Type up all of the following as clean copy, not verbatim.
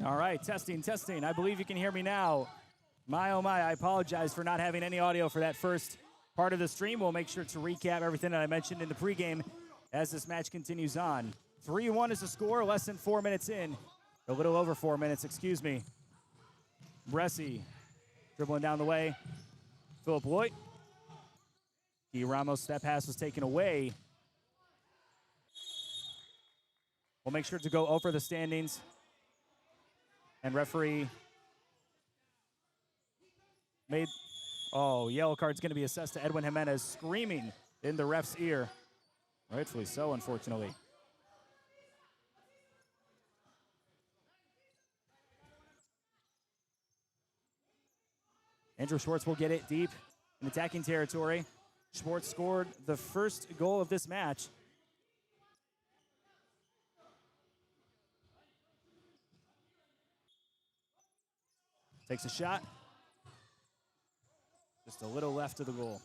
All right, testing, testing. I believe you can hear me now. My, oh my, I apologize for not having any audio for that first part of the stream. We'll make sure to recap everything that I mentioned in the pregame as this match continues on. 3-1 is the score, less than 4 minutes in. A little over 4 minutes, excuse me. Bresci dribbling down the way. Philip Loy. The Ramos step pass was taken away. We'll make sure to go over the standings. And referee made, yellow card's going to be assessed to Edwin Jimenez, screaming in the ref's ear. Rightfully so, unfortunately. Andrew Schwartz will get it deep in attacking territory. Schwartz scored the first goal of this match. Takes a shot. Just a little left of the goal.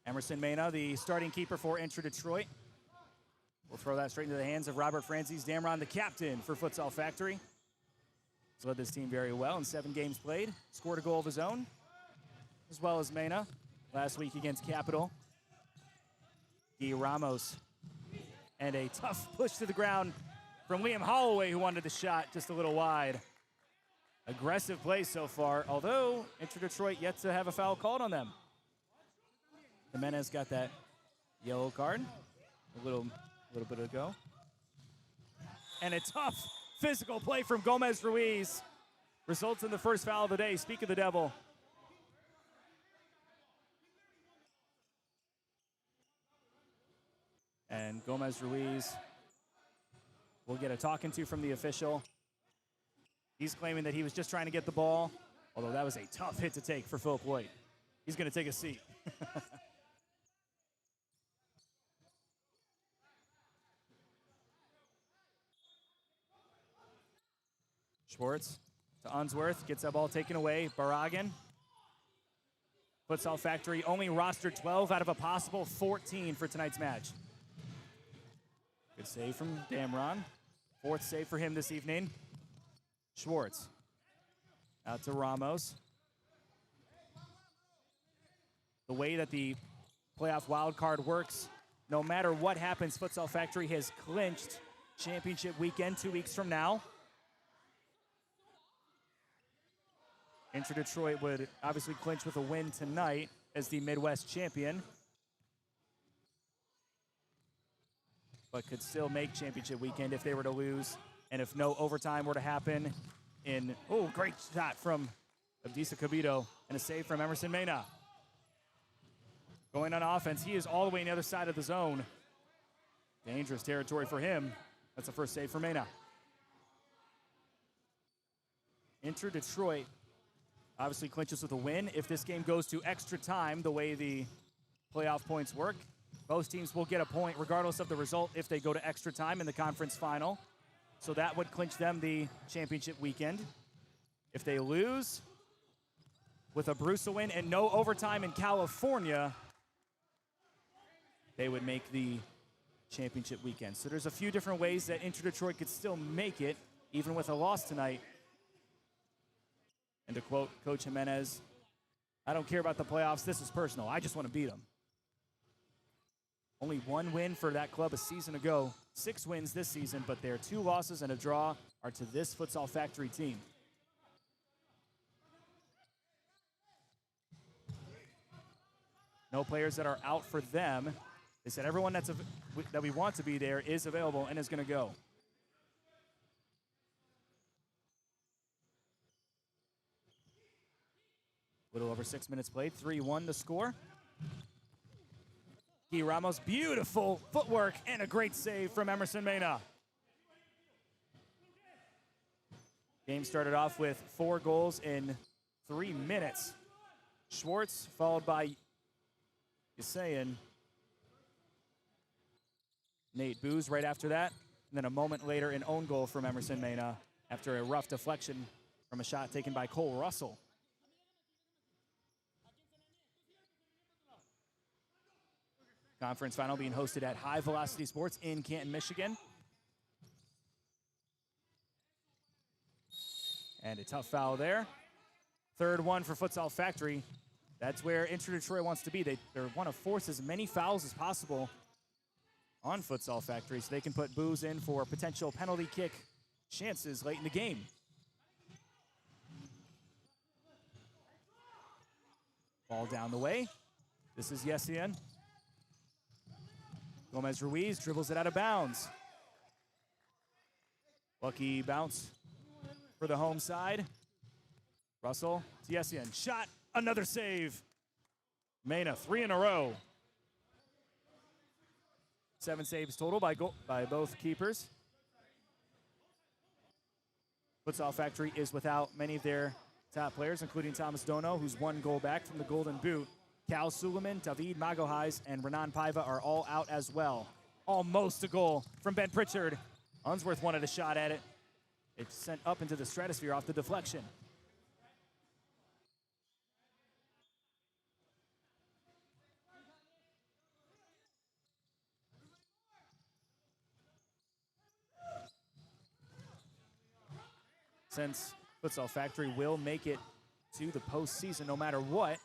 Emerson Mena, the starting keeper for Intra Detroit. We'll throw that straight into the hands of Robert Francis Damron, the captain for Futsal Factory. He's led this team very well in 7 games played. Scored a goal of his own, as well as Mena last week against Capital. Guy Ramos. And a tough push to the ground from Liam Holloway, who wanted the shot just a little wide. Aggressive play so far, although Intra Detroit yet to have a foul called on them. Jimenez got that yellow card a little bit ago. And a tough physical play from Gomez Ruiz results in the first foul of the day. Speak of the devil. And Gomez Ruiz will get a talking to from the official. He's claiming that he was just trying to get the ball, although that was a tough hit to take for Philip Lloyd. He's going to take a seat. Schwartz to Unsworth, gets that ball taken away. Barragan. Futsal Factory only rostered 12 out of a possible 14 for tonight's match. Good save from Damron. 4th save for him this evening. Schwartz out to Ramos. The way that the playoff wild card works, no matter what happens, Futsal Factory has clinched championship weekend 2 weeks from now. Intra Detroit would obviously clinch with a win tonight as the Midwest champion, but could still make championship weekend if they were to lose, and if no overtime were to happen in, great shot from Abdisa Cabito, and a save from Emerson Mena. Going on offense, he is all the way on the other side of the zone. Dangerous territory for him. That's the first save for Mena. Intra Detroit obviously clinches with a win. If this game goes to extra time, the way the playoff points work, both teams will get a point regardless of the result if they go to extra time in the conference final. So that would clinch them the championship weekend. If they lose with a Brusa win and no overtime in California, they would make the championship weekend. So there's a few different ways that Intra Detroit could still make it, even with a loss tonight. And to quote Coach Jimenez, I don't care about the playoffs. This is personal. I just want to beat them. Only 1 win for that club a season ago. 6 wins this season, but their 2 losses and a draw are to this Futsal Factory team. No players that are out for them. They said everyone that we want to be there is available and is going to go. Little over 6 minutes played, 3-1 the score. Guy Ramos, beautiful footwork and a great save from Emerson Mena. Game started off with 4 goals in 3 minutes. Schwartz followed by Isayan. Nate Booz right after that. And then a moment later, an own goal from Emerson Mena after a rough deflection from a shot taken by Cole Russell. Conference final being hosted at High Velocity Sports in Canton, Michigan. And a tough foul there. Third one for Futsal Factory. That's where Intro-Detroit wants to be. They want to force as many fouls as possible on Futsal Factory so they can put boos in for potential penalty kick chances late in the game. Ball down the way. This is Yessian. Gomez Ruiz dribbles it out of bounds. Lucky bounce for the home side. Russell to Yessian. Shot, another save. Mena, 3 in a row. 7 saves total by both keepers. Futsal Factory is without many of their top players, including Thomas Dono, who's 1 goal back from the Golden Boot. Cal Suleiman, David Magohais, and Renan Paiva are all out as well. Almost a goal from Ben Pritchard. Unsworth wanted a shot at it. It's sent up into the stratosphere off the deflection. Since Futsal Factory will make it to the postseason no matter what,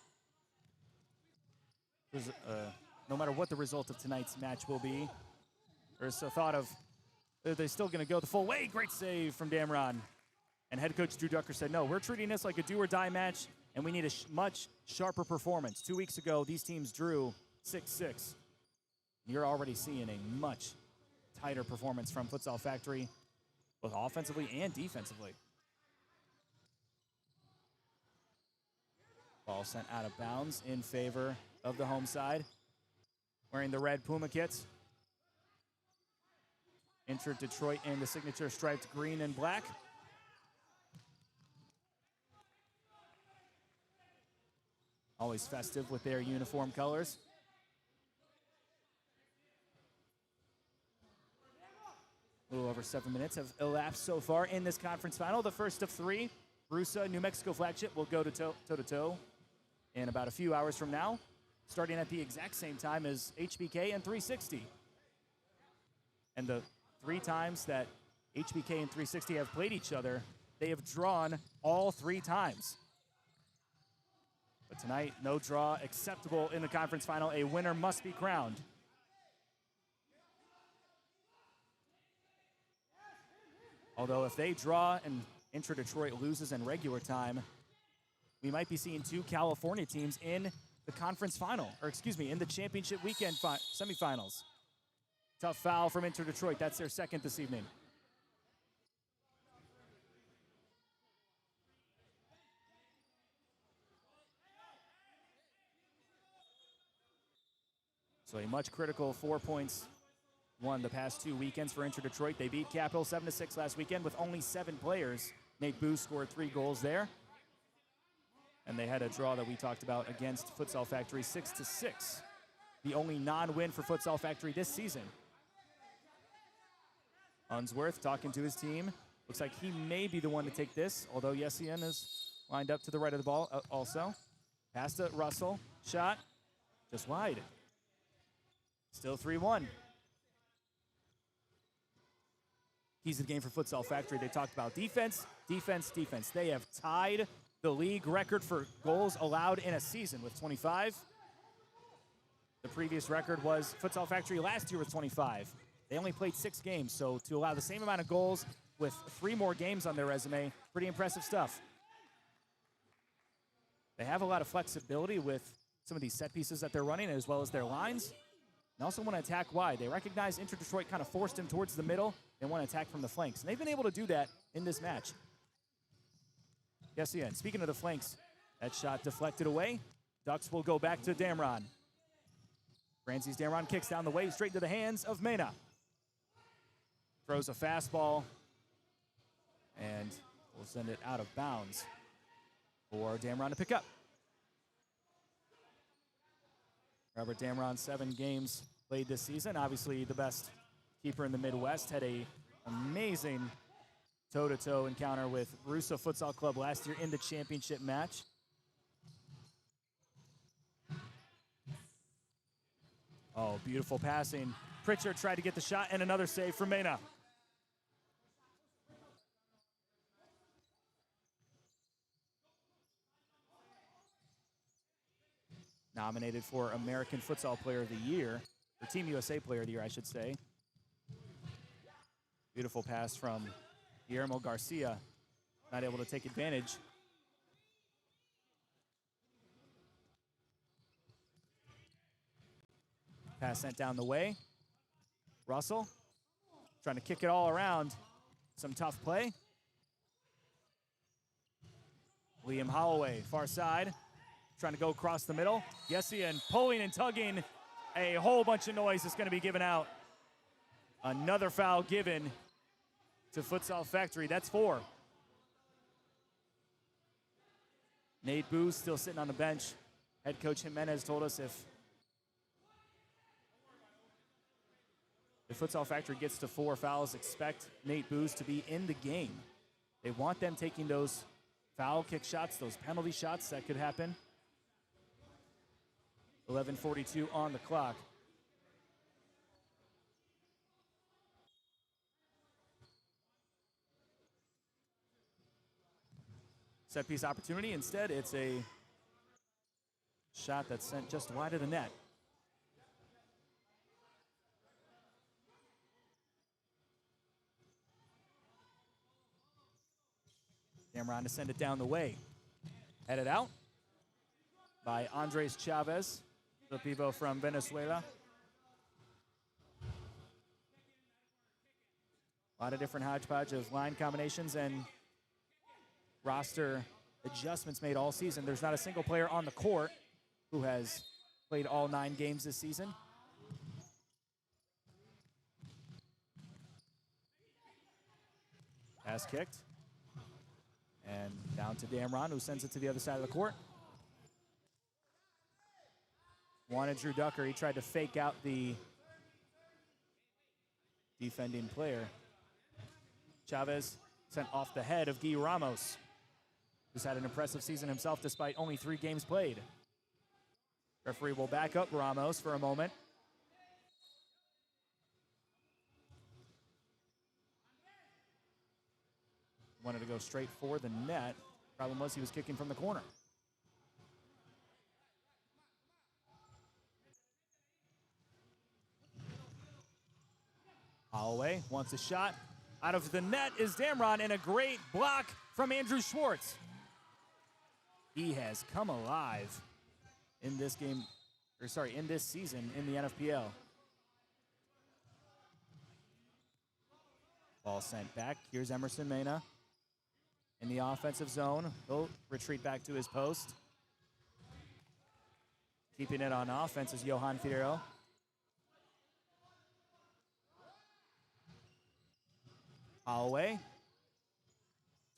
no matter what the result of tonight's match will be, there's a thought of, are they still going to go the full way? Great save from Damron. And head coach Drew Ducker said, no, we're treating this like a do-or-die match, and we need a much sharper performance. 2 weeks ago, these teams drew 6-6. You're already seeing a much tighter performance from Futsal Factory, both offensively and defensively. Ball sent out of bounds in favor of the home side. Wearing the red Puma kits. Enter Detroit in the signature striped green and black. Always festive with their uniform colors. A little over 7 minutes have elapsed so far in this conference final. The first of 3, Brusa New Mexico flagship will go to toe-to-toe in about a few hours from now, starting at the exact same time as HBK and 360. And the 3 times that HBK and 360 have played each other, they have drawn all 3 times. But tonight, no draw acceptable in the conference final. A winner must be crowned. Although if they draw and Intro Detroit loses in regular time, we might be seeing 2 California teams in the conference final, or excuse me, in the championship weekend semifinals. Tough foul from Intro Detroit. That's their 2nd this evening. So a much critical 4 points won the past 2 weekends for Intro Detroit. They beat Capital 7-6 last weekend with only 7 players. Nate Booth scored 3 goals there. And they had a draw that we talked about against Futsal Factory 6-6. The only non-win for Futsal Factory this season. Unsworth talking to his team. Looks like he may be the one to take this, although Yessian is lined up to the right of the ball also. Pass to Russell. Shot. Just wide. Still 3-1. Keys of the game for Futsal Factory. They talked about defense, defense, defense. They have tied the league record for goals allowed in a season with 25. The previous record was Futsal Factory last year with 25. They only played 6 games, so to allow the same amount of goals with 3 more games on their resume, pretty impressive stuff. They have a lot of flexibility with some of these set pieces that they're running, as well as their lines. They also want to attack wide. They recognize Intro Detroit kind of forced them towards the middle. They want to attack from the flanks, and they've been able to do that in this match. Yes, yeah. And speaking of the flanks, that shot deflected away. Ducks will go back to Damron. Francis Damron kicks down the way, straight into the hands of Mena. Throws a fastball, and will send it out of bounds for Damron to pick up. Robert Damron, 7 games played this season. Obviously the best keeper in the Midwest. Had a amazing toe-to-toe encounter with Russo Futsal Club last year in the championship match. Oh, beautiful passing. Pritchard tried to get the shot, and another save from Mena. Nominated for American Futsal Player of the Year, or Team USA Player of the Year, I should say. Beautiful pass from Guillermo Garcia. Not able to take advantage. Pass sent down the way. Russell trying to kick it all around. Some tough play. Liam Holloway, far side. Trying to go across the middle. Yessian pulling and tugging. A whole bunch of noise is going to be given out. Another foul given to Futsal Factory. That's 4. Nate Booz still sitting on the bench. Head coach Jimenez told us if Futsal Factory gets to 4 fouls, expect Nate Booz to be in the game. They want them taking those foul kick shots, those penalty shots that could happen. 11:42 on the clock. Set piece opportunity. Instead, it's a shot that's sent just wide of the net. Cameron to send it down the way. Headed out by Andres Chavez, the pivot from Venezuela. A lot of different hodgepodge of line combinations and roster adjustments made all season. There's not a single player on the court who has played all 9 games this season. Pass kicked. And down to Damron, who sends it to the other side of the court. Wanted Drew Ducker. He tried to fake out the defending player. Chavez sent off the head of Guy Ramos, who's had an impressive season himself despite only 3 games played. Referee will back up Ramos for a moment. Wanted to go straight for the net. Problem was he was kicking from the corner. Holloway wants a shot. Out of the net is Damron, and a great block from Andrew Schwartz. He has come alive in this game, in this season in the NFPL. Ball sent back. Here's Emerson Mena in the offensive zone. He'll retreat back to his post. Keeping it on offense is Johan Figueroa. Holloway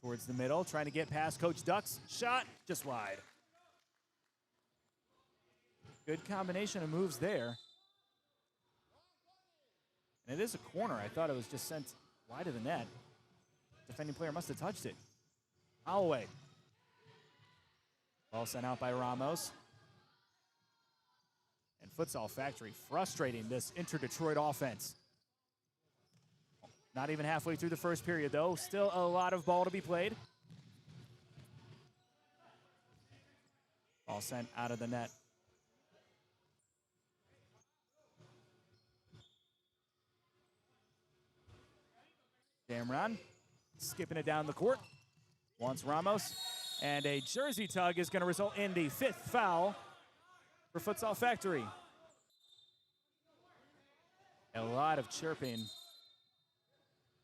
towards the middle, trying to get past Coach Duck's shot, just wide. Good combination of moves there. And it is a corner. I thought it was just sent wide of the net. Defending player must have touched it. Holloway. Ball sent out by Ramos. And Futsal Factory frustrating this Inter-Detroit offense. Not even halfway through the first period, though. Still a lot of ball to be played. Ball sent out of the net. Damron skipping it down the court. Wants Ramos. And a jersey tug is going to result in the 5th foul for Futsal Factory. A lot of chirping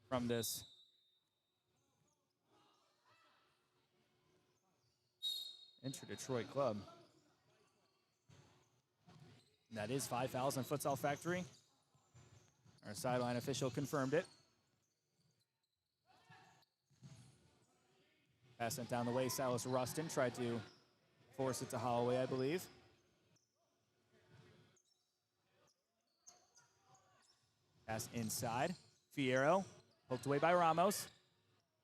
from this Inter-Detroit club. And that is 5 fouls on Futsal Factory. Our sideline official confirmed it. Pass sent down the way. Silas Rustin tried to force it to Holloway, I believe. Pass inside. Fierro poked away by Ramos.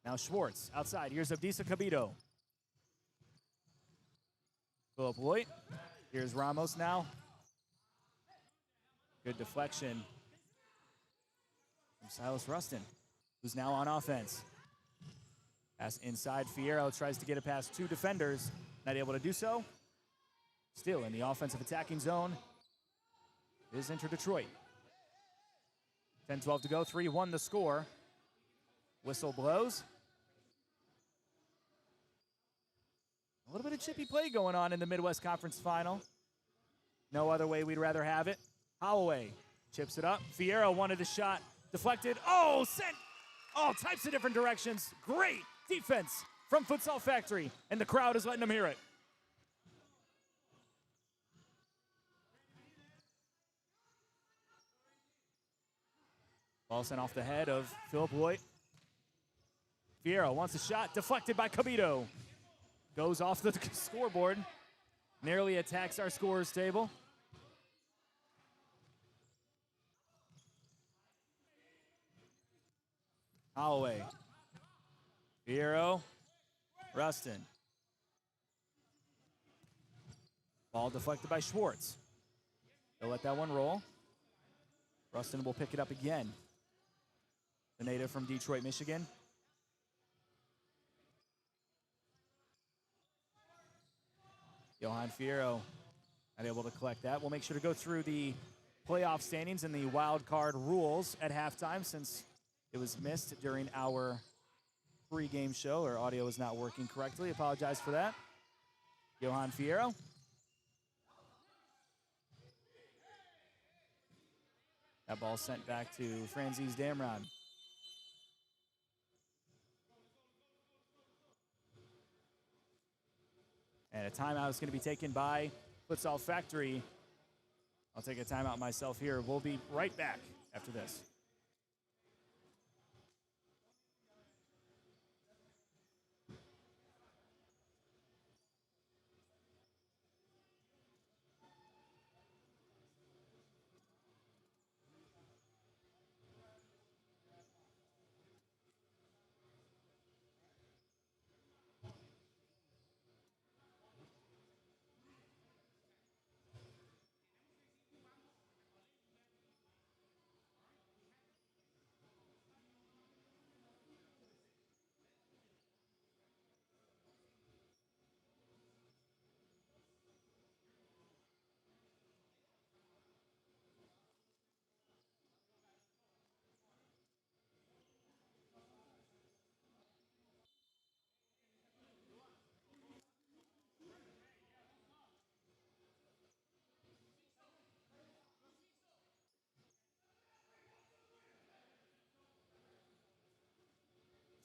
Now Schwartz outside. Here's Abdisa Cabito. Philip Hoyt. Here's Ramos now. Good deflection from Silas Rustin, who's now on offense. Pass inside, Fierro tries to get it past two defenders. Not able to do so. Still in the offensive attacking zone is Inter Detroit. 10-12 to go, 3-1 the score. Whistle blows. A little bit of chippy play going on in the Midwest Conference Final. No other way we'd rather have it. Holloway chips it up. Fierro wanted a shot, deflected. Oh, sent all types of different directions. Great defense from Futsal Factory, and the crowd is letting them hear it. Ball sent off the head of Philip Lloyd. Fierro wants a shot, deflected by Cabito. Goes off the scoreboard, nearly attacks our scorers table. Holloway. Fierro. Rustin. Ball deflected by Schwartz. They'll let that one roll. Rustin will pick it up again. The native from Detroit, Michigan. Johan Fierro not able to collect that. We'll make sure to go through the playoff standings and the wild card rules at halftime, since it was missed during our pre-game show. Our audio was not working correctly. Apologize for that. Johan Fierro. That ball sent back to Franzese Damron. And a timeout is going to be taken by Futsal Factory. I'll take a timeout myself here. We'll be right back after this.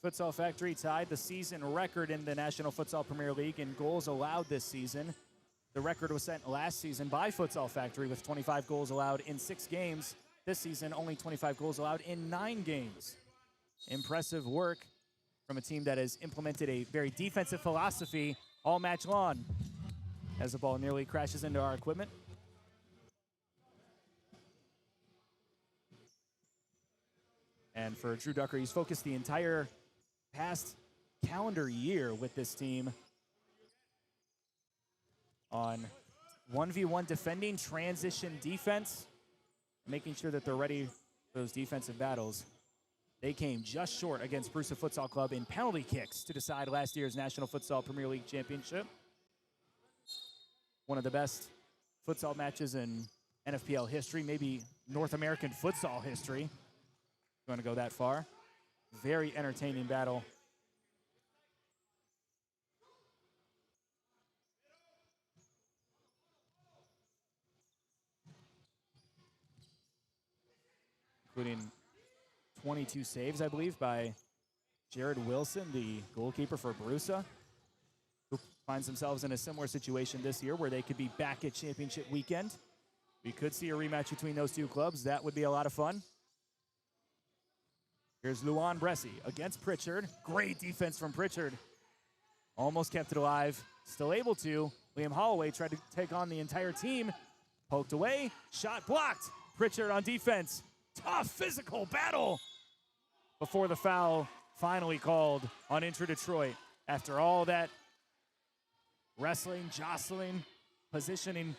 Futsal Factory tied the season record in the National Futsal Premier League in goals allowed this season. The record was set last season by Futsal Factory with 25 goals allowed in 6 games. This season, only 25 goals allowed in 9 games. Impressive work from a team that has implemented a very defensive philosophy all match long, as the ball nearly crashes into our equipment. And for Drew Ducker, he's focused the entire past calendar year with this team on 1v1 defending, transition defense, making sure that they're ready for those defensive battles. They came just short against Brewster Futsal Club in penalty kicks to decide last year's National Futsal Premier League Championship. One of the best futsal matches in NFPL history, maybe North American futsal history. You want to go that far? Very entertaining battle. Including 22 saves, I believe, by Jared Wilson, the goalkeeper for Brusa, who finds themselves in a similar situation this year where they could be back at championship weekend. We could see a rematch between those two clubs. That would be a lot of fun. Here's Luan Bresci against Pritchard. Great defense from Pritchard. Almost kept it alive. Still able to. Liam Holloway tried to take on the entire team. Poked away. Shot blocked. Pritchard on defense. Tough physical battle before the foul finally called on Inter Detroit. After all that wrestling, jostling, positioning,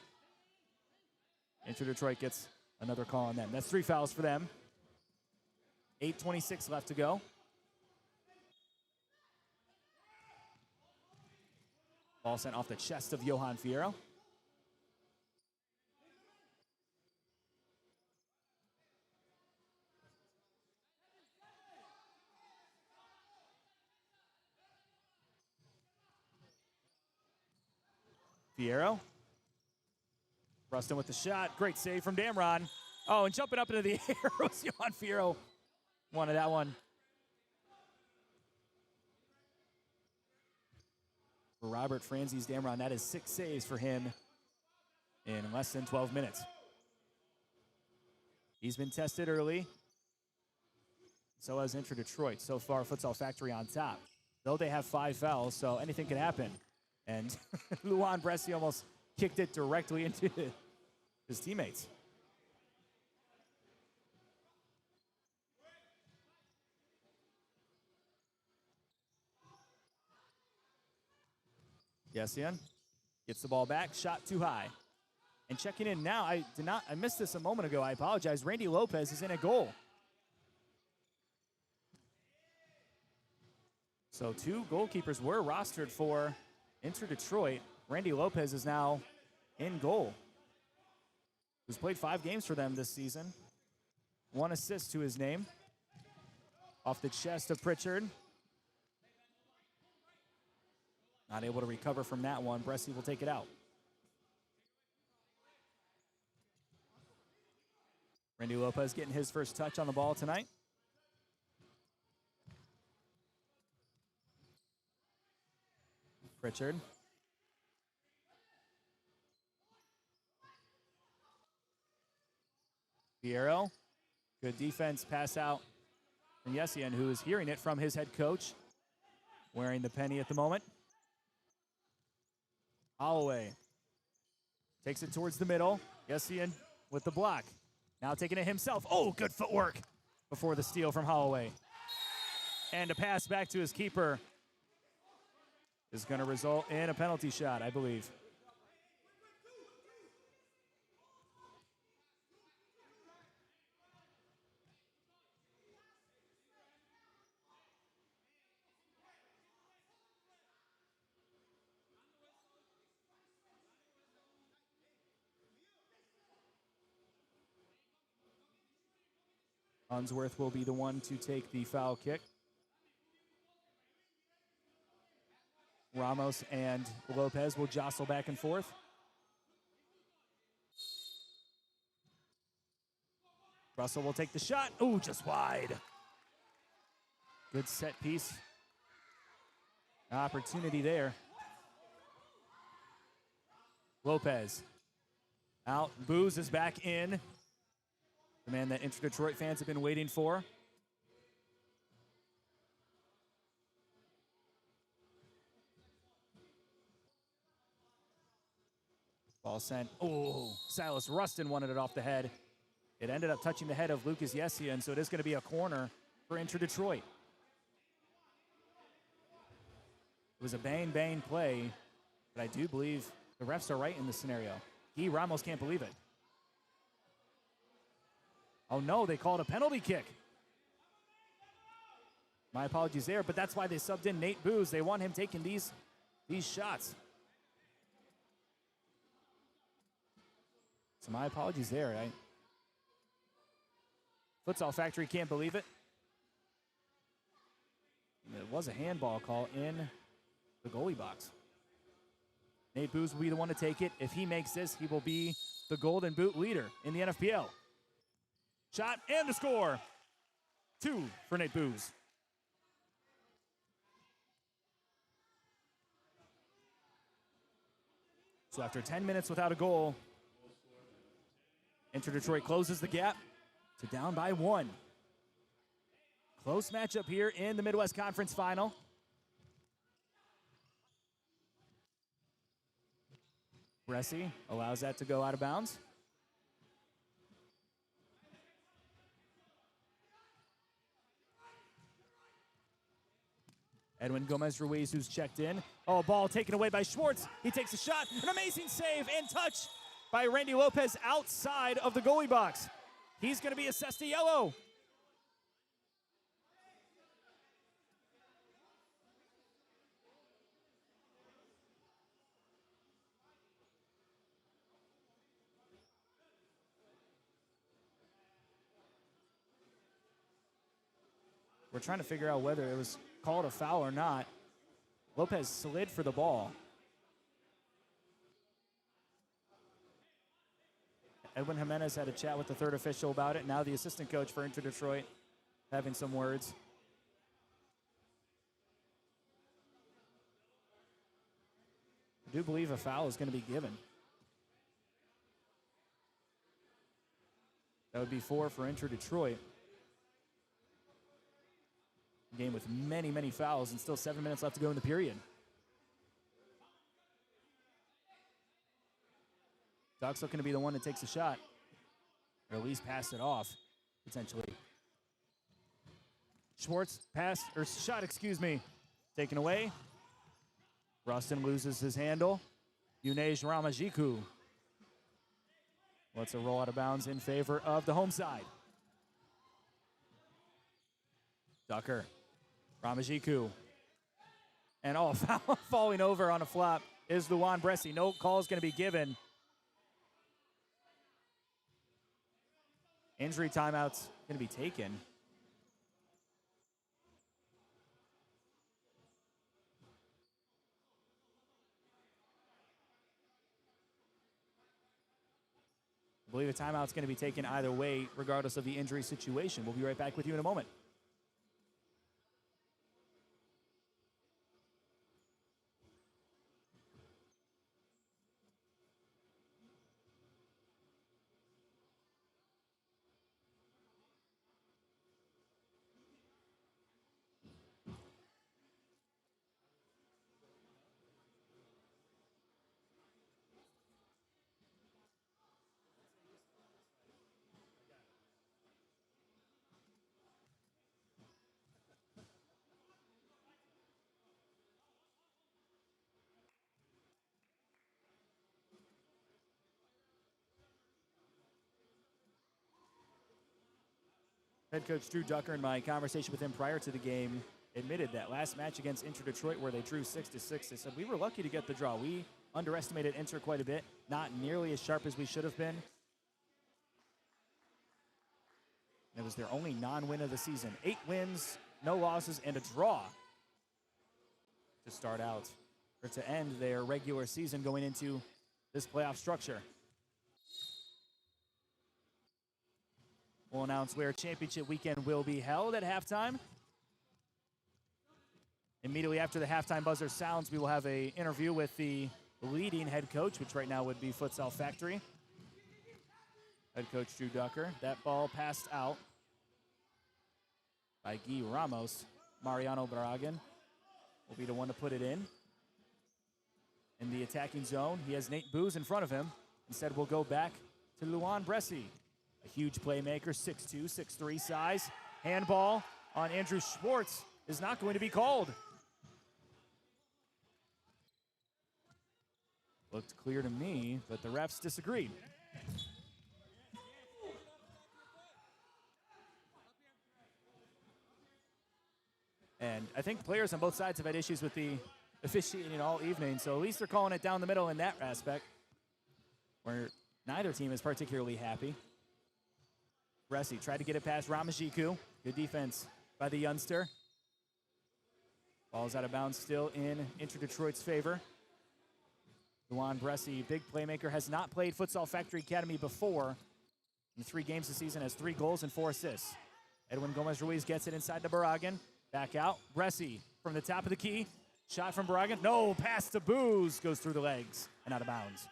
Inter Detroit gets Another call on them. That's 3 fouls for them. 8:26 left to go. Ball sent off the chest of Johan Fierro. Fierro. Rustin with the shot. Great save from Damron. Oh, and jumping up into the air was Johan Fierro. Wanted that one. For Robert Franzi's Damron, that is 6 saves for him in less than 12 minutes. He's been tested early. So has Inter Detroit. So far, Futsal Factory on top. Though they have 5 fouls, so anything could happen. And Luan Bresci almost kicked it directly into his teammates. Yessian gets the ball back, shot too high. And checking in now, I missed this a moment ago, I apologize. Randy Lopez is in a goal. So 2 goalkeepers were rostered for Inter Detroit. Randy Lopez is now in goal. He's played 5 games for them this season. 1 assist to his name. Off the chest of Pritchard. Not able to recover from that one. Bresci will take it out. Randy Lopez getting his first touch on the ball tonight. Pritchard. Fierro. Good defense, pass out from Yessian, who is hearing it from his head coach, wearing the penny at the moment. Holloway takes it towards the middle. Yessian with the block. Now taking it himself. Oh, good footwork before the steal from Holloway. And a pass back to his keeper is going to result in a penalty shot, I believe. Unsworth will be the one to take the foul kick. Ramos and Lopez will jostle back and forth. Russell will take the shot. Ooh, just wide. Good set piece. Opportunity there. Lopez out. Booz is back in. The man that Inter Detroit fans have been waiting for. Ball sent. Oh, Silas Rustin wanted it off the head. It ended up touching the head of Lucas Yessian, so it is going to be a corner for Inter Detroit. It was a bang play, but I do believe the refs are right in this scenario. Guy Ramos can't believe it. Oh no, they called a penalty kick. My apologies there, but that's why they subbed in Nate Booz. They want him taking these shots. So my apologies there. Futsal Factory can't believe it. It was a handball call in the goalie box. Nate Booz will be the one to take it. If he makes this, he will be the Golden Boot leader in the NFPL. Shot and the score. 2 for Nate Booz. So after 10 minutes without a goal, Inter Detroit closes the gap to down by 1. Close matchup here in the Midwest Conference Final. Bresci allows that to go out of bounds. Edwin Gomez-Ruiz, who's checked in. Oh, ball taken away by Schwartz. He takes a shot. An amazing save and touch by Randy Lopez outside of the goalie box. He's going to be assessed a yellow. We're trying to figure out whether it was called a foul or not. Lopez slid for the ball. Edwin Jimenez had a chat with the third official about it. Now the assistant coach for Inter Detroit having some words. I do believe a foul is going to be given. That would be 4 for Inter Detroit. Game with many, many fouls and still 7 minutes left to go in the period. Ducks looking to be the one that takes a shot, or at least pass it off, potentially. Schwartz, shot, taken away. Rustin loses his handle. Yunej Ramajiku lets it roll out of bounds in favor of the home side. Ducker. Ramajiku. And foul falling over on a flop is Luan Bressi. No call is going to be given. Injury timeout's going to be taken. I believe a timeout's going to be taken either way, regardless of the injury situation. We'll be right back with you in a moment. Head coach Drew Ducker, in my conversation with him prior to the game, admitted that last match against Inter Detroit, where they drew 6-6, they said, we were lucky to get the draw. We underestimated Inter quite a bit, not nearly as sharp as we should have been. It was their only non-win of the season. 8 wins, no losses, and a draw to start out, or to end their regular season going into this playoff structure. We'll announce where championship weekend will be held at halftime. Immediately after the halftime buzzer sounds, we will have an interview with the leading head coach, which right now would be Futsal Factory. Head coach Drew Ducker. That ball passed out by Guy Ramos. Mariano Barragan will be the one to put it in. In the attacking zone, he has Nate Booz in front of him. Instead, we'll go back to Luan Bressi. A huge playmaker, 6'2", 6'3" size. Handball on Andrew Schwartz is not going to be called. Looked clear to me, but the refs disagreed. And I think players on both sides have had issues with the officiating all evening, so at least they're calling it down the middle in that aspect, where neither team is particularly happy. Bressi tried to get it past Ramajiku. Good defense by the youngster. Ball's out of bounds still in Inter Detroit's favor. Luan Bressi, big playmaker, has not played Futsal Factory Academy before. In 3 games this season, has 3 goals and 4 assists. Edwin Gomez-Ruiz gets it inside to Barragan. Back out. Bressi from the top of the key. Shot from Barragan. No, pass to Booz. Goes through the legs and out of bounds.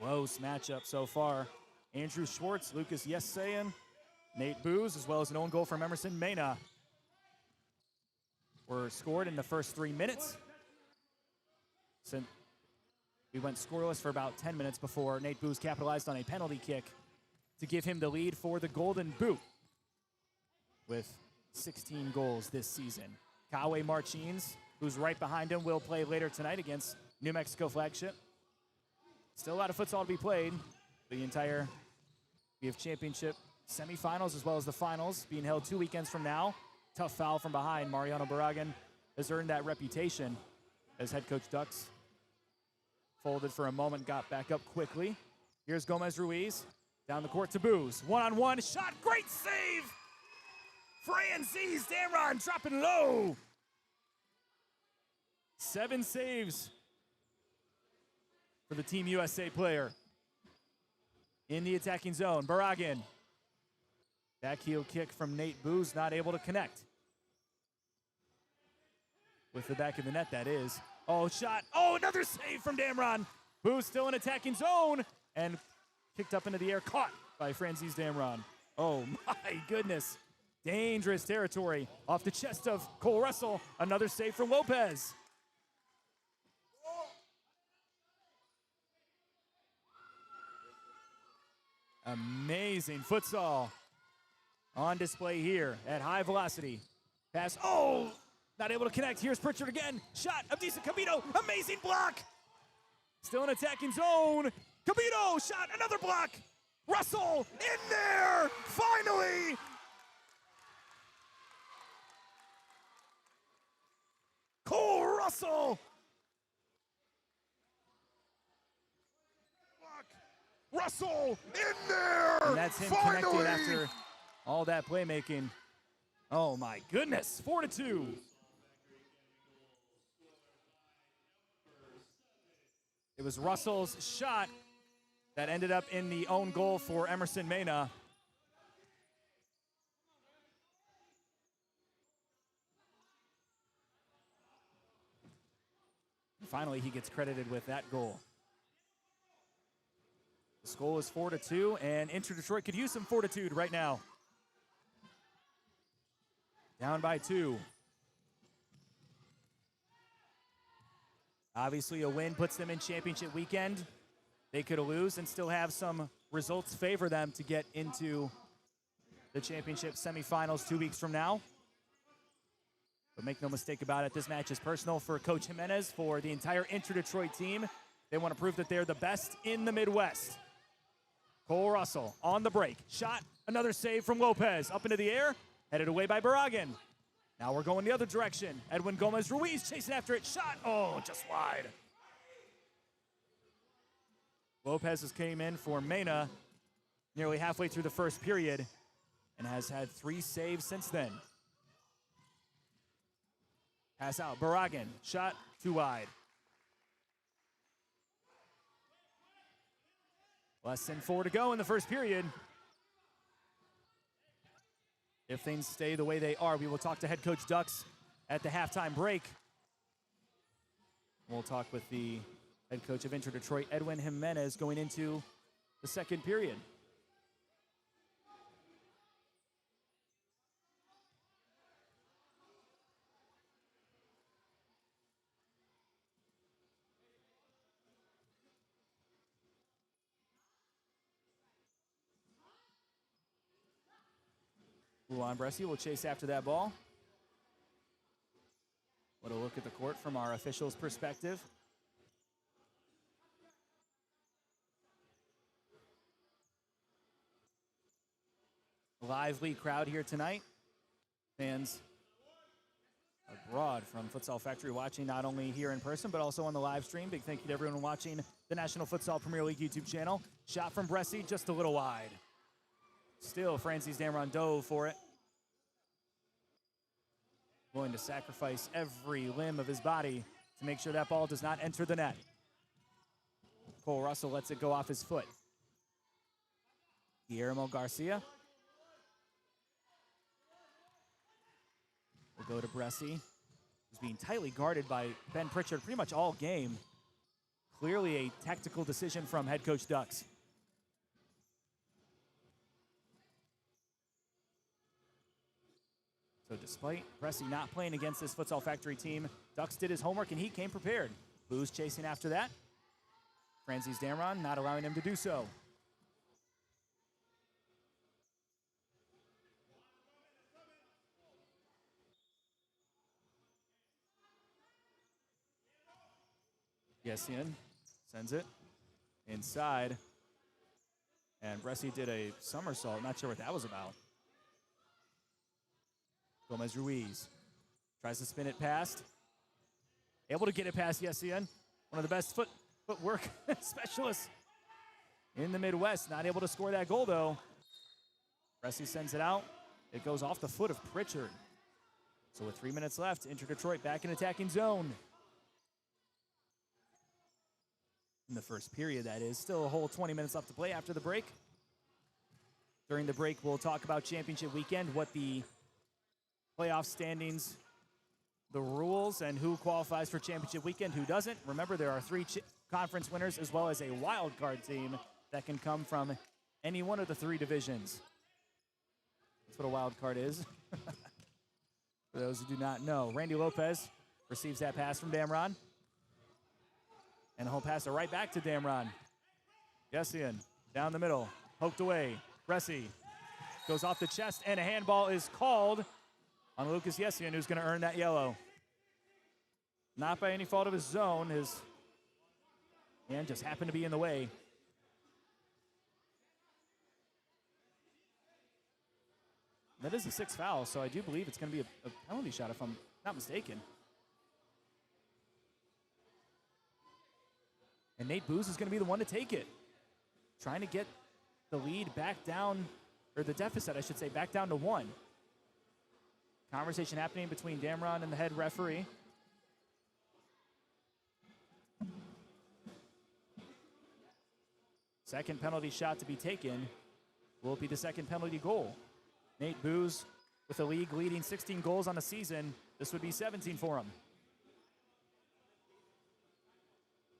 Close matchup so far. Andrew Schwartz, Lucas Yesayan, Nate Booz, as well as an own goal from Emerson Mena were scored in the first 3 minutes. Since we went scoreless for about 10 minutes before Nate Booz capitalized on a penalty kick to give him the lead for the Golden Boot with 16 goals this season. Kawe Martins, who's right behind him, will play later tonight against New Mexico Flagship. Still a lot of futsal to be played. The entire BF Championship semifinals as well as the finals being held 2 weekends from now. Tough foul from behind. Mariano Barragan has earned that reputation as head coach Ducks. Folded for a moment, got back up quickly. Here's Gomez Ruiz. Down the court to Booz. One-on-one shot. Great save! Francis Damron dropping low. 7 saves for the Team USA player. In the attacking zone, Barragan. Back heel kick from Nate Booz, not able to connect. With the back of the net, that is. Oh, shot. Oh, another save from Damron. Booz still in attacking zone and kicked up into the air, caught by Francis Damron. Oh, my goodness. Dangerous territory off the chest of Cole Russell. Another save from Lopez. Amazing futsal on display here at high velocity. Pass, oh, not able to connect. Here's Pritchard again. Shot, Abdisa Cabito, amazing block. Still in attacking zone. Cabito, shot, another block. Russell in there, finally. Cole Russell. Russell in there! And that's him connected after all that playmaking. Oh my goodness, 4-2. It was Russell's shot that ended up in the own goal for Emerson Mena. Finally, he gets credited with that goal. The score is 4-2, and Inter Detroit could use some fortitude right now. Down by 2. Obviously, a win puts them in championship weekend. They could lose and still have some results favor them to get into the championship semifinals 2 weeks from now. But make no mistake about it, this match is personal for Coach Jimenez, for the entire Inter Detroit team. They want to prove that they're the best in the Midwest. Cole Russell on the break. Shot, another save from Lopez. Up into the air, headed away by Barragan. Now we're going the other direction. Edwin Gomez Ruiz chasing after it. Shot, oh, just wide. Lopez has came in for Mena nearly halfway through the first period and has had 3 saves since then. Pass out, Barragan. Shot, too wide. Less than 4 to go in the first period. If things stay the way they are, we will talk to head coach Ducks at the halftime break. We'll talk with the head coach of Inter Detroit, Edwin Jimenez, going into the second period. Luan Bresci will chase after that ball. What a look at the court from our officials' perspective. Lively crowd here tonight. Fans abroad from Futsal Factory watching not only here in person, but also on the live stream. Big thank you to everyone watching the National Futsal Premier League YouTube channel. Shot from Bresci, just a little wide. Still, Francis Damron dove for it. Willing to sacrifice every limb of his body to make sure that ball does not enter the net. Cole Russell lets it go off his foot. Guillermo Garcia will go to Bresci, who's being tightly guarded by Ben Pritchard pretty much all game. Clearly a tactical decision from head coach Ducks. So despite Bresci not playing against this Futsal Factory team, Ducks did his homework and he came prepared. Booz chasing after that. Francis Damron not allowing him to do so. Yessian sends it. inside. And Bresci did a somersault. Not sure what that was about. Gomez Ruiz tries to spin it past. Able to get it past Yessian. One of the best footwork specialists in the Midwest. Not able to score that goal, though. Bresci sends it out. It goes off the foot of Pritchard. So with 3 minutes left, Inter Detroit back in attacking zone. In the first period, that is. Still a whole 20 minutes left to play after the break. During the break, we'll talk about championship weekend, what the playoff standings, the rules, and who qualifies for championship weekend, who doesn't. Remember, there are 3 conference winners as well as a wild card team that can come from any one of the 3 divisions. That's what a wild card is. For those who do not know, Randy Lopez receives that pass from Damron. And he'll pass it right back to Damron. Yessian down the middle, poked away. Bresci goes off the chest, and a handball is called on Lucas Yessian, who's going to earn that yellow. Not by any fault of his own. His hand just happened to be in the way. That is a 6th foul, so I do believe it's going to be a penalty shot if I'm not mistaken. And Nate Booz is going to be the one to take it. Trying to get the lead back down, or the deficit, I should say, back down to 1. Conversation happening between Damron and the head referee. Second penalty shot to be taken will be the second penalty goal. Nate Booz with the league leading 16 goals on the season. This would be 17 for him.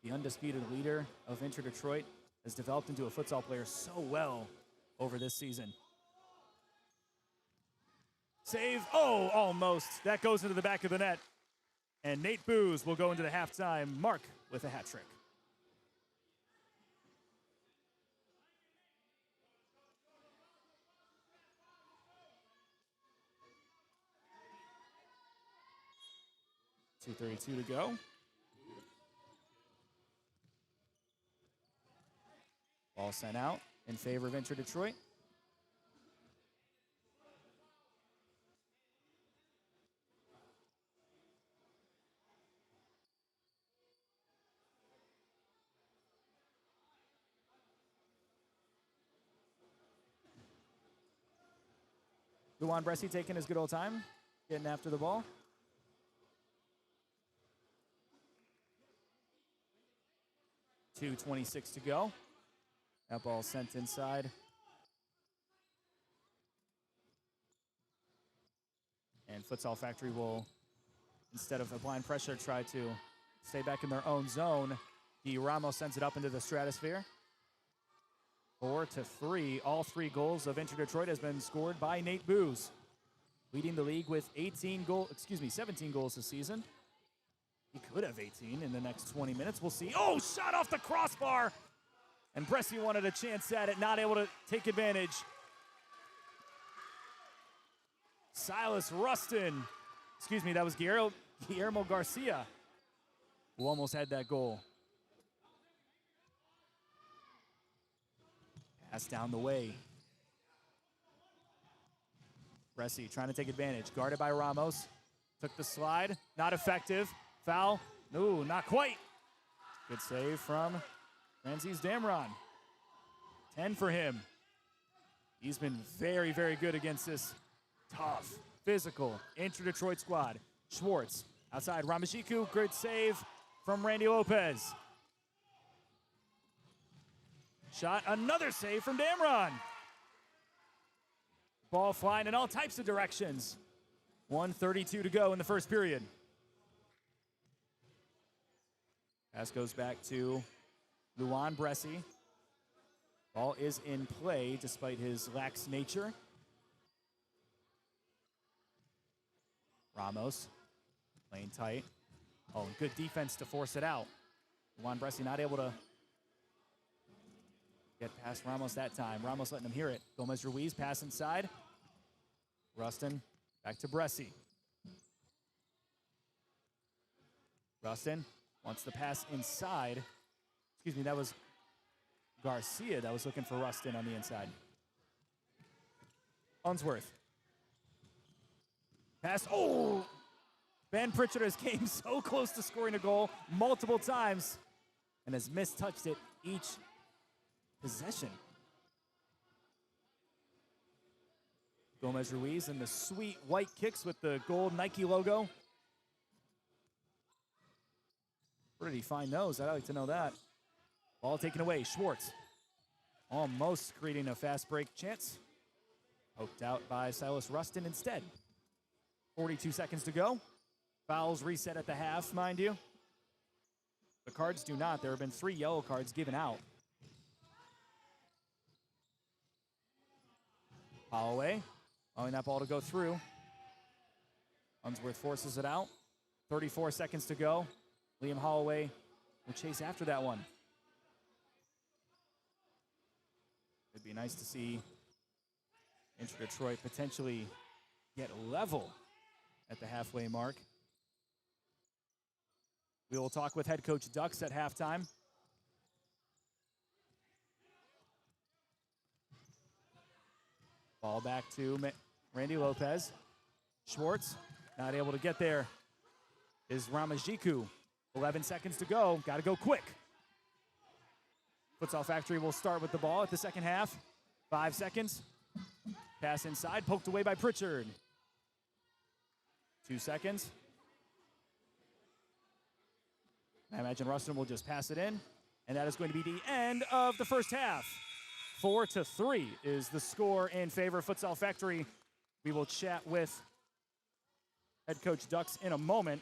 The undisputed leader of Inter Detroit has developed into a futsal player so well over this season. Save, oh, almost. That goes into the back of the net. And Nate Booz will go into the halftime mark with a hat trick. .232 to go. Ball sent out in favor of Inter Detroit. Luan Bresci taking his good old time, getting after the ball. .226 to go. That ball sent inside. And Futsal Factory will, instead of applying pressure, try to stay back in their own zone. Di Ramos sends it up into the stratosphere. 4-3. All 3 goals of Inter Detroit has been scored by Nate Booz, leading the league with 17 goals this season. He could have 18 in the next 20 minutes. We'll see. Oh, shot off the crossbar. And Bresci wanted a chance at it, not able to take advantage. Silas Rustin. That was Guillermo Garcia, who almost had that goal. Pass down the way. Bresci trying to take advantage. Guarded by Ramos. Took the slide. Not effective. Foul. No, not quite. Good save from Francis Damron. 10 for him. He's been very, very good against this tough, physical Inter Detroit squad. Schwartz outside. Ramashiku. Good save from Randy Lopez. Shot. Another save from Damron. Ball flying in all types of directions. 1:32 to go in the first period. Pass goes back to Luan Bresci. Ball is in play despite his lax nature. Ramos playing tight. Oh, good defense to force it out. Luan Bresci not able to get past Ramos that time. Ramos letting him hear it. Gomez Ruiz pass inside. Rustin back to Bresci. Rustin wants the pass inside. That was Garcia that was looking for Rustin on the inside. Unsworth. Pass. Oh! Ben Pritchard has came so close to scoring a goal multiple times and has mistouched it each possession. Gomez Ruiz and the sweet white kicks with the gold Nike logo. Where did he find those? I'd like to know that. Ball taken away. Schwartz almost creating a fast break chance. Poked out by Silas Rustin instead. 42 seconds to go. Fouls reset at the half, mind you. The cards do not. There have been 3 yellow cards given out. Holloway allowing that ball to go through. Unsworth forces it out. 34 seconds to go. Liam Holloway will chase after that one. It'd be nice to see Inter Detroit potentially get level at the halfway mark. We will talk with head coach Ducks at halftime. Ball back to Randy Lopez. Schwartz not able to get there. Is Ramajiku. 11 seconds to go. Got to go quick. Futsal Factory will start with the ball at the second half. 5 seconds. Pass inside, poked away by Pritchard. 2 seconds. I imagine Rustin will just pass it in, and that is going to be the end of the first half. 4-3 is the score in favor of Futsal Factory. We will chat with head coach Ducks in a moment.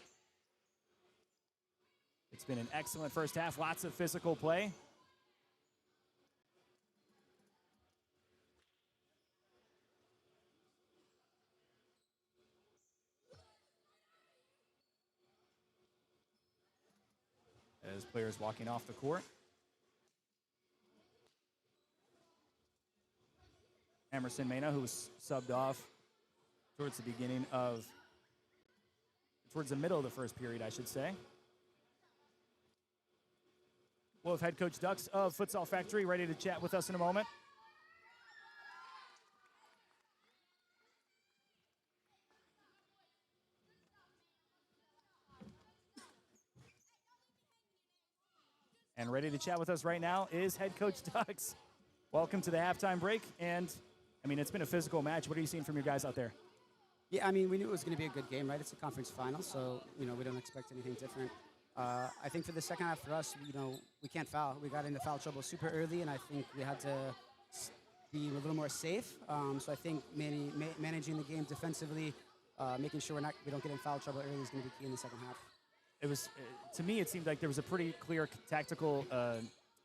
It's been an excellent first half, lots of physical play. As players walking off the court. Emerson Mena, who was subbed off towards the middle of the first period, I should say. We'll have head coach Ducks of Futsal Factory ready to chat with us in a moment. And ready to chat with us right now is head coach Ducks. Welcome to the halftime break. And, I mean, it's been a physical match. What are you seeing from your guys out there? Yeah, I mean, we knew it was going to be a good game, right? It's a conference final, so, we don't expect anything different. I think for the second half for us, we can't foul. We got into foul trouble super early, and I think we had to be a little more safe. So I think managing the game defensively, making sure we don't get in foul trouble early is going to be key in the second half. It was, to me, it seemed like there was a pretty clear tactical,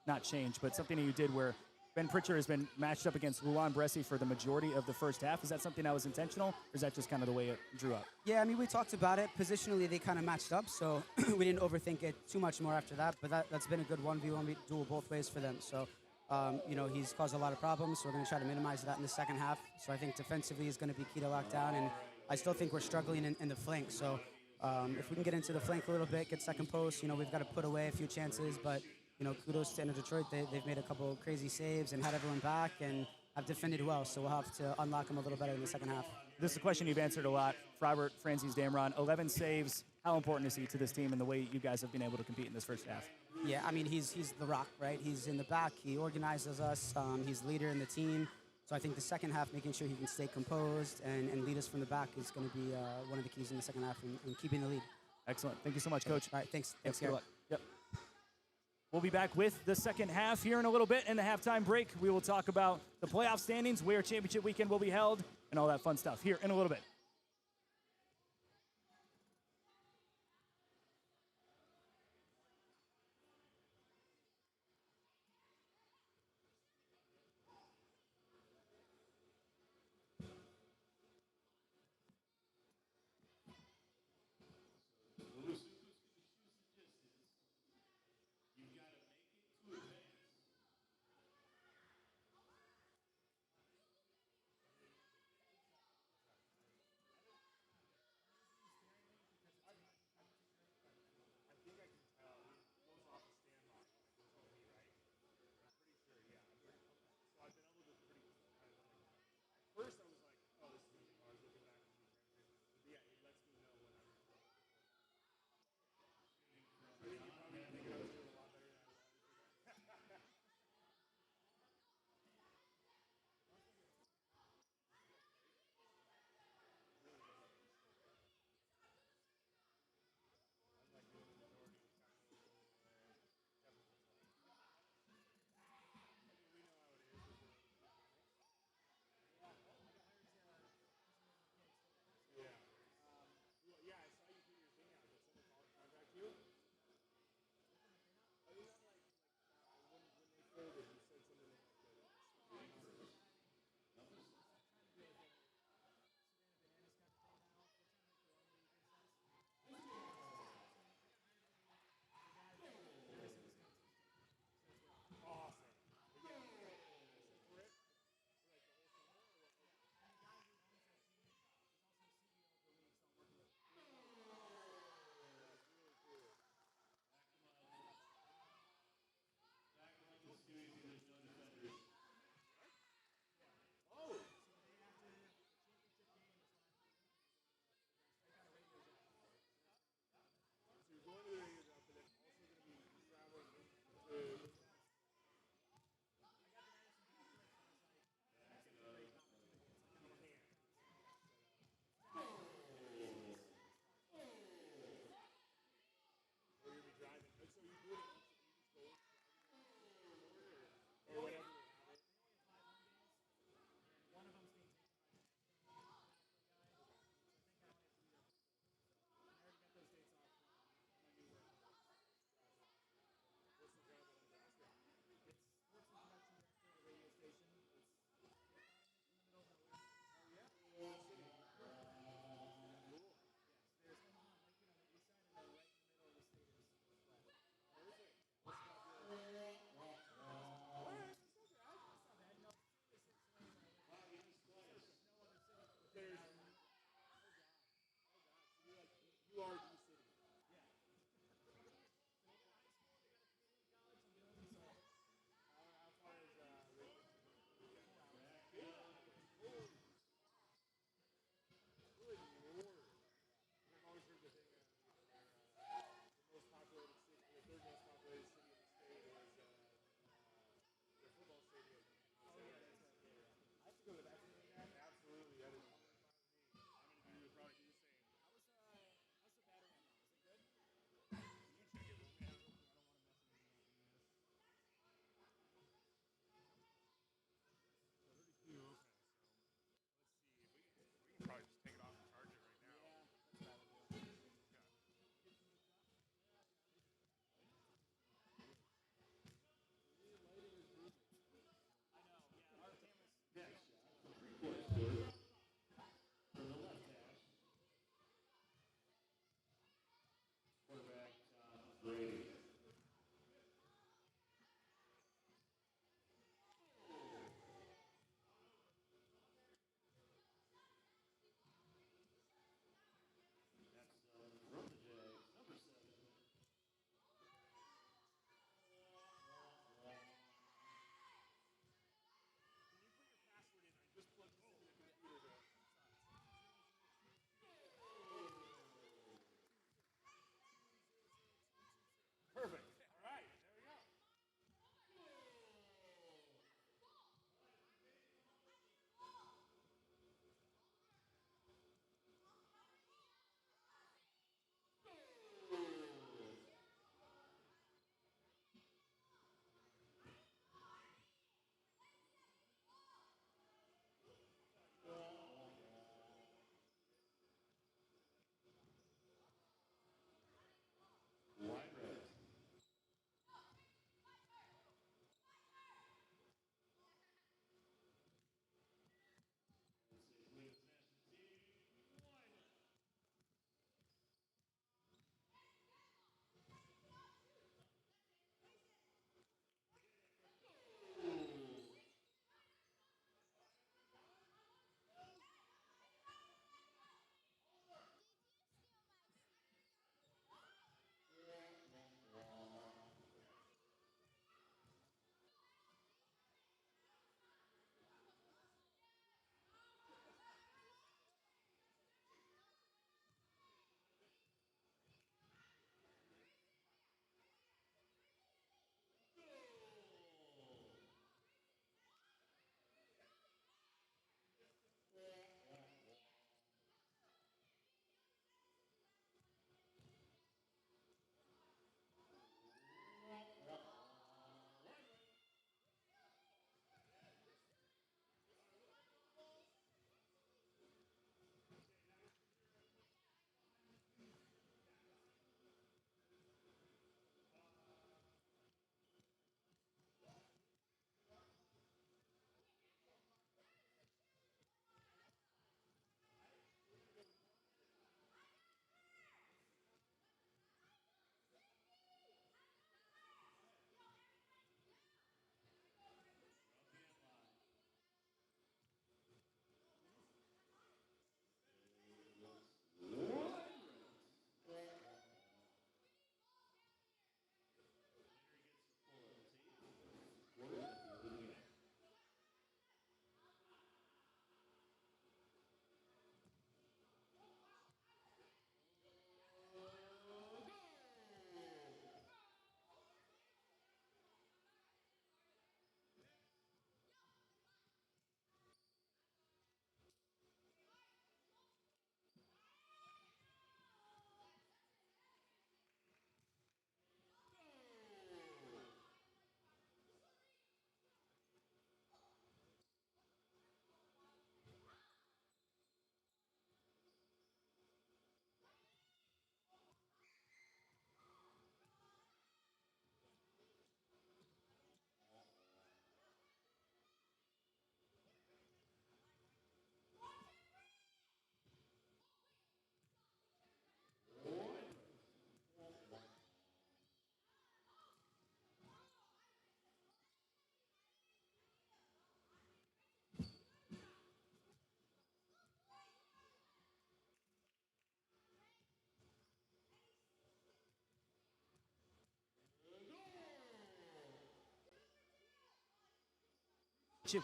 not change, but something that you did where Ben Pritchard has been matched up against Rulan Bresci for the majority of the first half. Is that something that was intentional, or is that just kind of the way it drew up? Yeah, I mean, we talked about it. Positionally, they kind of matched up, so we didn't overthink it too much more after that, but that's been a good 1v1 duel both ways for them. So, he's caused a lot of problems, so we're going to try to minimize that in the second half. So I think defensively is going to be key to lock down, and I still think we're struggling in the flank. So if we can get into the flank a little bit, get second post, we've got to put away a few chances, but kudos to Inter Detroit. They've made a couple of crazy saves and had everyone back and have defended well. So we'll have to unlock them a little better in the second half. This is a question you've answered a lot. Robert Francis Damron, 11 saves. How important is he to this team and the way you guys have been able to compete in this first half? Yeah, I mean, he's the rock, right? He's in the back. He organizes us. He's the leader in the team. So I think the second half, making sure he can stay composed and lead us from the back is going to be one of the keys in the second half and keeping the lead. Excellent. Thank you so much, Coach. All right, thanks. Good luck. Yep. We'll be back with the second half here in a little bit. In the halftime break, we will talk about the playoff standings, where championship weekend will be held, and all that fun stuff here in a little bit.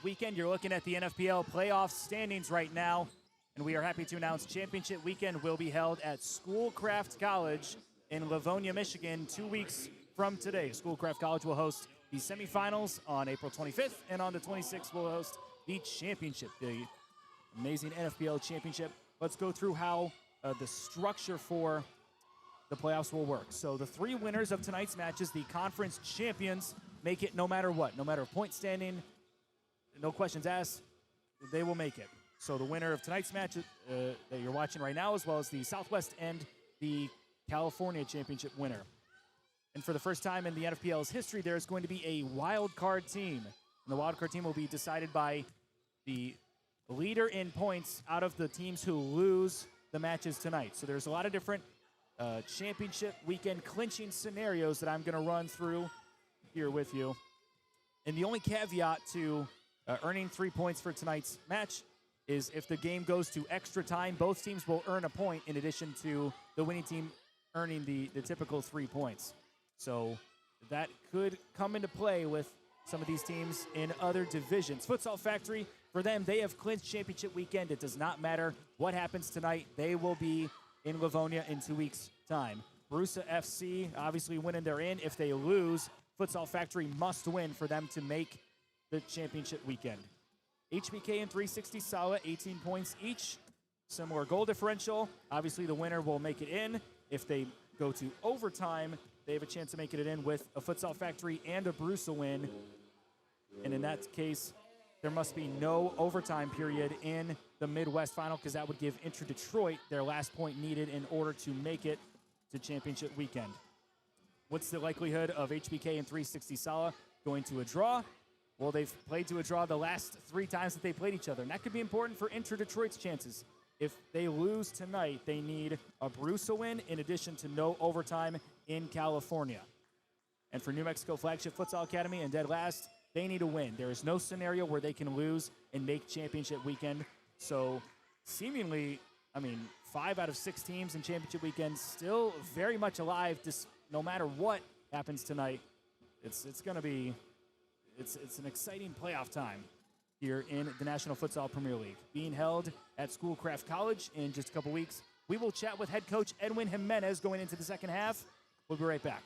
weekend. You're looking at the NFPL playoff standings right now, and we are happy to announce championship weekend will be held at Schoolcraft College in Livonia, Michigan, 2 weeks from today. Schoolcraft College will host the semifinals on April 25th, and on the 26th will host the championship, the amazing NFPL championship. Let's go through how the structure for the playoffs will work. So the 3 winners of tonight's matches, the conference champions, make it no matter what, no matter point standing, no questions asked, they will make it. So the winner of tonight's match that you're watching right now, as well as the Southwest and the California championship winner. And for the first time in the NFPL's history, there's going to be a wild card team. And the wild card team will be decided by the leader in points out of the teams who lose the matches tonight. So there's a lot of different championship weekend clinching scenarios that I'm going to run through here with you. And the only caveat to earning 3 points for tonight's match is if the game goes to extra time, both teams will earn a point in addition to the winning team earning the typical 3 points. So that could come into play with some of these teams in other divisions. Futsal Factory, for them, they have clinched championship weekend. It does not matter what happens tonight. They will be in Livonia in 2 weeks' time. Barusa FC, obviously winning, they're in. If they lose, Futsal Factory must win for them to make the championship weekend. HBK and 360 Sala, 18 points each. Similar goal differential. Obviously, the winner will make it in. If they go to overtime, they have a chance to make it in with a Futsal Factory and a Barusa win. And in that case, there must be no overtime period in the Midwest final because that would give Intra Detroit their last point needed in order to make it to championship weekend. What's the likelihood of HBK and 360 Sala going to a draw? Well, they've played to a draw the last 3 times that they played each other, and that could be important for Intra Detroit's chances. If they lose tonight, they need a Barusa win in addition to no overtime in California. And for New Mexico Flagship Futsal Academy and dead last, they need a win. There is no scenario where they can lose and make championship weekend. So seemingly, 5 out of 6 teams in championship weekend still very much alive. No matter what happens tonight, it's going to be it's an exciting playoff time here in the National Futsal Premier League, being held at Schoolcraft College in just a couple weeks. We will chat with head coach Edwin Jimenez going into the second half. We'll be right back.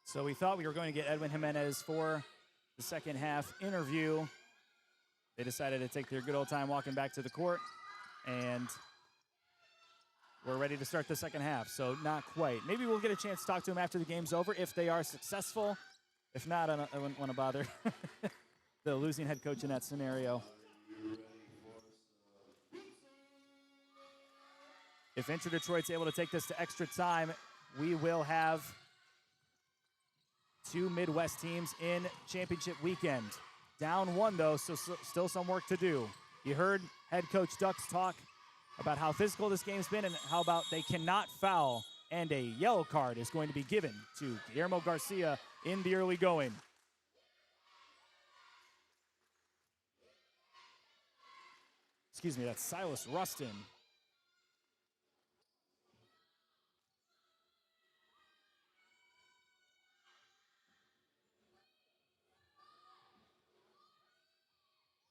So we thought we were going to get Edwin Jimenez for the second half interview. They decided to take their good old time walking back to the court, and we're ready to start the second half, so not quite. Maybe we'll get a chance to talk to them after the game's over if they are successful. If not, I wouldn't want to bother the losing head coach in that scenario. If Intra Detroit's able to take this to extra time, we will have two Midwest teams in championship weekend. Down one, though, so still some work to do. You heard head coach Ducks talk about how physical this game's been and how about they cannot foul, and a yellow card is going to be given to Guillermo Garcia in the early going. Excuse me, that's Silas Rustin.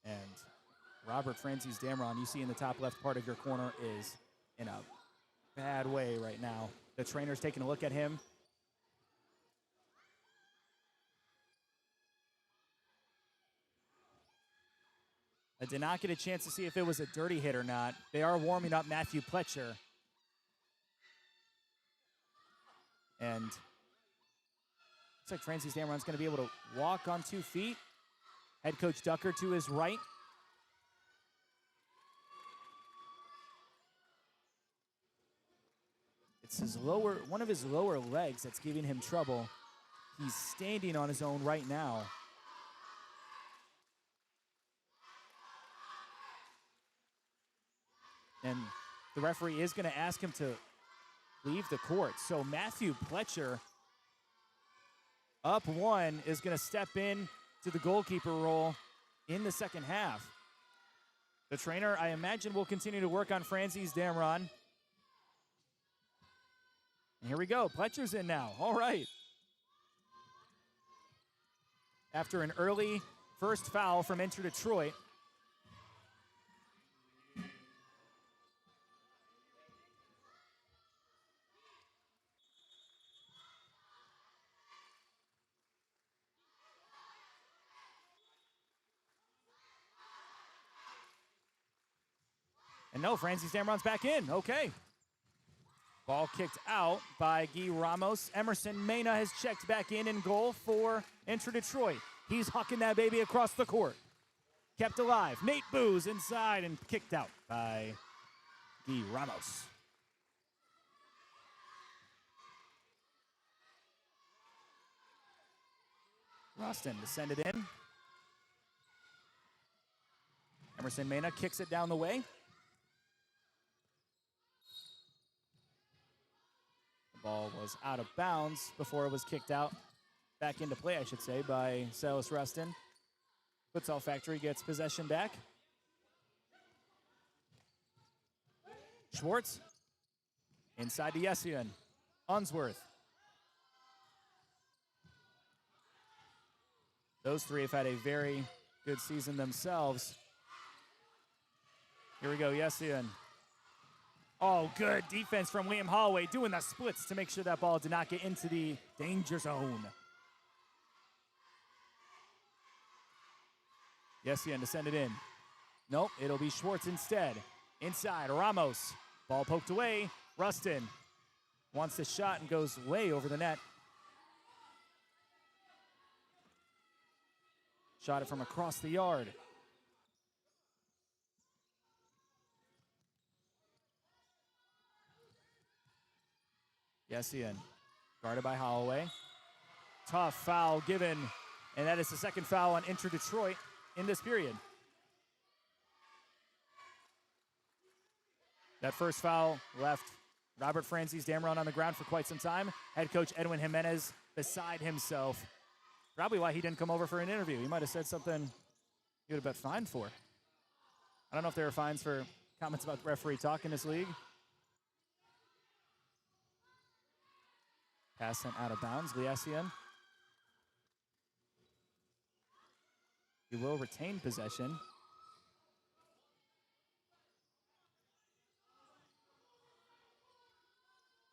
And Robert Francis Damron, you see in the top left part of your corner, is in a bad way right now. The trainer's taking a look at him. I did not get a chance to see if it was a dirty hit or not. They are warming up Matthew Pletcher. And looks like Francis Damron's going to be able to walk on 2 feet. Head coach Ducker to his right. It's his one of his lower legs that's giving him trouble. He's standing on his own right now. And the referee is going to ask him to leave the court. So Matthew Pletcher, up 1, is going to step in to the goalkeeper role in the second half. The trainer, I imagine, will continue to work on Francis Damron. And here we go. Pletcher's in now. All right. After an early first foul from Enter Detroit, and no, Francis Damron's back in. Okay. Ball kicked out by Guy Ramos. Emerson Mena has checked back in goal for Enter Detroit. He's hucking that baby across the court. Kept alive. Nate Booz inside and kicked out by Guy Ramos. Rustin descended in. Emerson Mena kicks it down the way. Ball was out of bounds before it was kicked out. Back into play, I should say, by Silas Rustin. Futsal Factory gets possession back. Schwartz. Inside to Yessian. Unsworth. Those three have had a very good season themselves. Here we go, Yessian. Oh, good defense from Liam Holloway, doing the splits to make sure that ball did not get into the danger zone. Yessian descended in. Nope, it'll be Schwartz instead. Inside, Ramos. Ball poked away. Rustin wants the shot and goes way over the net. Shot it from across the yard. Yessian, guarded by Holloway. Tough foul given, and that is the second foul on Enter Detroit in this period. That first foul left Robert Francis Damron on the ground for quite some time. Head coach Edwin Jimenez beside himself. Probably why he didn't come over for an interview. He might have said something he would have been fined for. I don't know if there are fines for comments about the referee talk in this league. Pass sent out of bounds. Liessian. He will retain possession.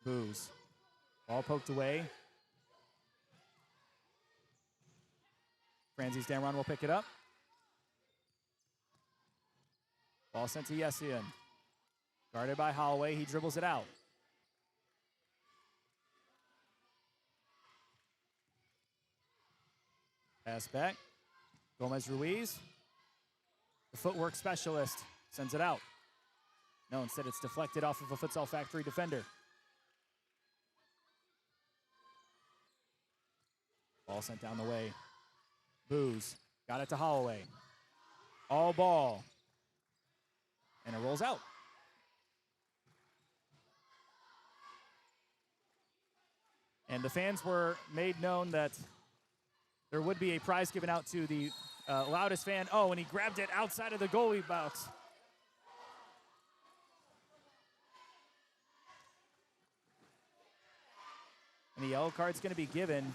Booz. Ball poked away. Francis Damron will pick it up. Ball sent to Yessian. Guarded by Holloway. He dribbles it out. Pass back. Gomez Ruiz. The footwork specialist sends it out. No, instead it's deflected off of a Futsal Factory defender. Ball Ball sent down the way. Booze got it to Holloway. All ball. And it rolls out. And the fans were made known that there would be a prize given out to the loudest fan. Oh, and he grabbed it outside of the goalie box. And the yellow card's going to be given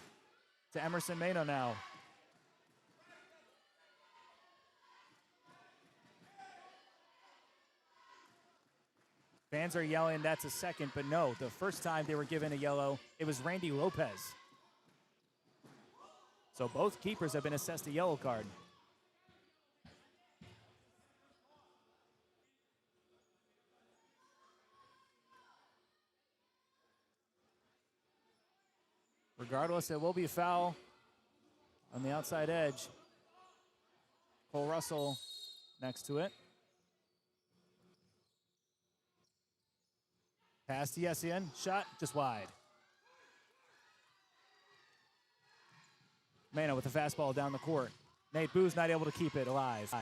to Emerson Mano now. Fans are yelling that's a second, but no, the first time they were given a yellow, it was Randy Lopez. So both keepers have been assessed a yellow card. Regardless, it will be a foul on the outside edge. Cole Russell next to it. Pass to Yessian, shot just wide. Mano with the fastball down the court. Nate Boo's not able to keep it alive.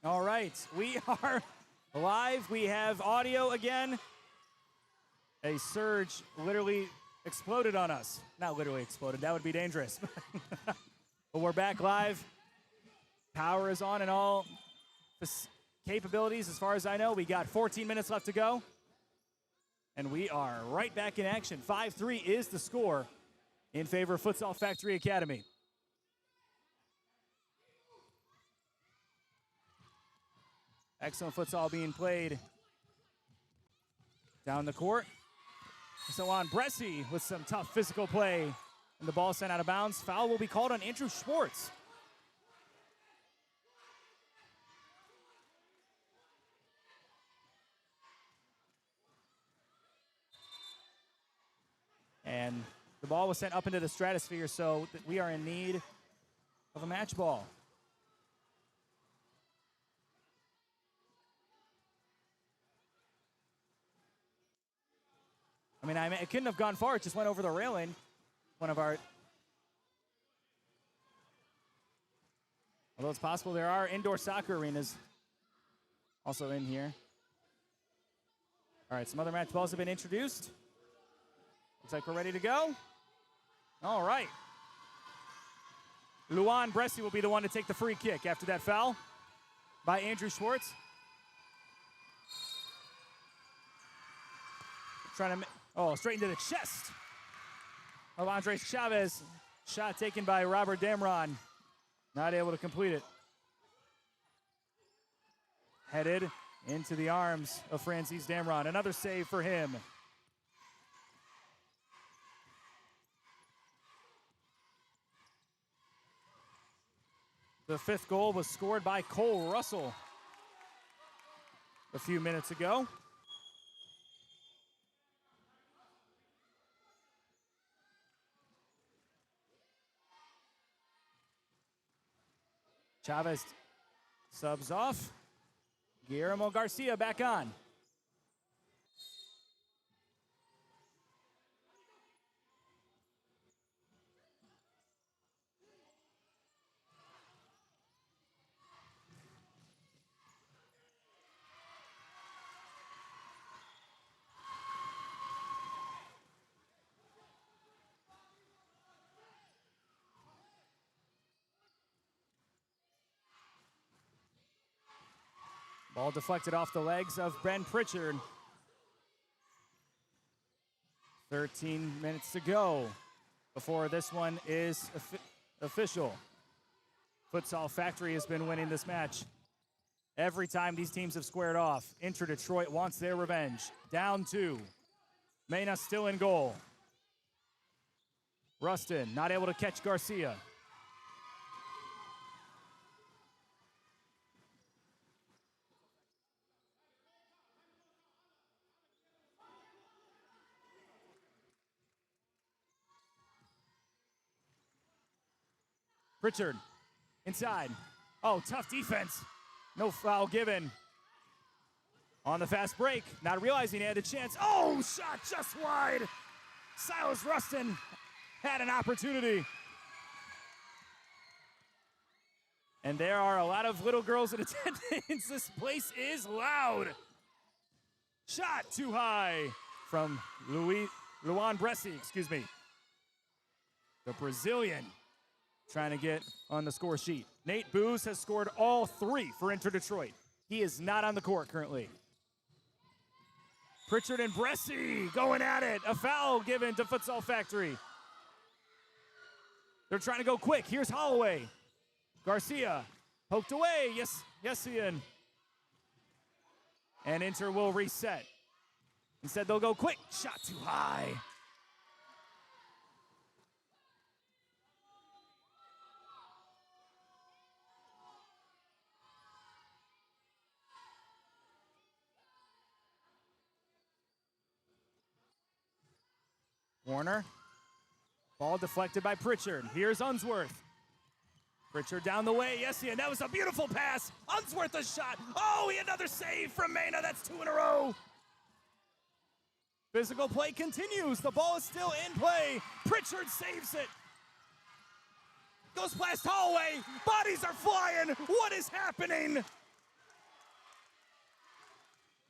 All right, we are live. We have audio again. A surge literally exploded on us. Not literally exploded, that would be dangerous. But we're back live. Power is on and all capabilities as far as I know. We got 14 minutes left to go. And we are right back in action. 5-3 is the score in favor of Futsal Factory Academy. Excellent futsal being played down the court. So on Bresci with some tough physical play. And the ball sent out of bounds. Foul will be called on Andrew Schwartz. And the ball was sent up into the stratosphere, so we are in need of a match ball. I mean, it couldn't have gone far. It just went over the railing. One of our... Although it's possible there are indoor soccer arenas also in here. All right, some other match balls have been introduced. Looks like we're ready to go. All right. Luan Bresci will be the one to take the free kick after that foul by Andrew Schwartz. Trying to, straight into the chest of Andres Chavez. Shot taken by Robert Damron. Not able to complete it. Headed into the arms of Francis Damron. Another save for him. The fifth goal was scored by Cole Russell a few minutes ago. Chavez subs off. Guillermo Garcia back on. Ball deflected off the legs of Ben Pritchard. 13 minutes to go before this one is official. Futsal Factory has been winning this match every time these teams have squared off. Inter Detroit wants their revenge. Down 2. Mena still in goal. Rustin not able to catch Garcia. Pritchard, inside. Oh, tough defense. No foul given. On the fast break, not realizing he had a chance. Oh, shot just wide. Silas Rustin had an opportunity. And there are a lot of little girls in attendance. This place is loud. Shot too high from Luan Bresci, excuse me. The Brazilian. Trying to get on the score sheet. Nate Booz has scored all 3 for Inter Detroit. He is not on the court currently. Pritchard and Bresci going at it. A foul given to Futsal Factory. They're trying to go quick. Here's Holloway. Garcia poked away. Yes, Ian. And Inter will reset. Instead, they'll go quick. Shot too high. Warner. Ball deflected by Pritchard. Here's Unsworth. Pritchard down the way. Yes, and that was a beautiful pass. Unsworth a shot. Oh, another save from Mena. That's 2 in a row. Physical play continues. The ball is still in play. Pritchard saves it. Goes past Holloway. Bodies are flying. What is happening?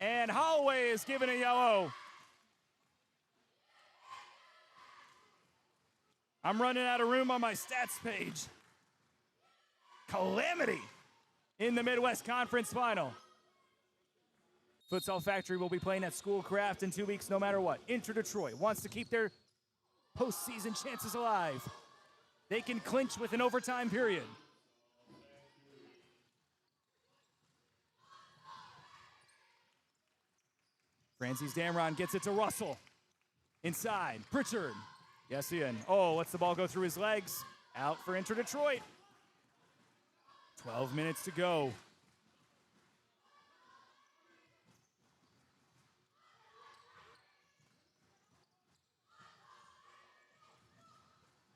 And Holloway is given a yellow. I'm running out of room on my stats page. Calamity in the Midwest Conference Final. Futsal Factory will be playing at Schoolcraft in 2 weeks no matter what. Inter Detroit wants to keep their postseason chances alive. They can clinch with an overtime period. Francis Damron gets it to Russell. Inside, Pritchard. Yes, Ian. Oh, lets the ball go through his legs. Out for Inter Detroit. 12 minutes to go.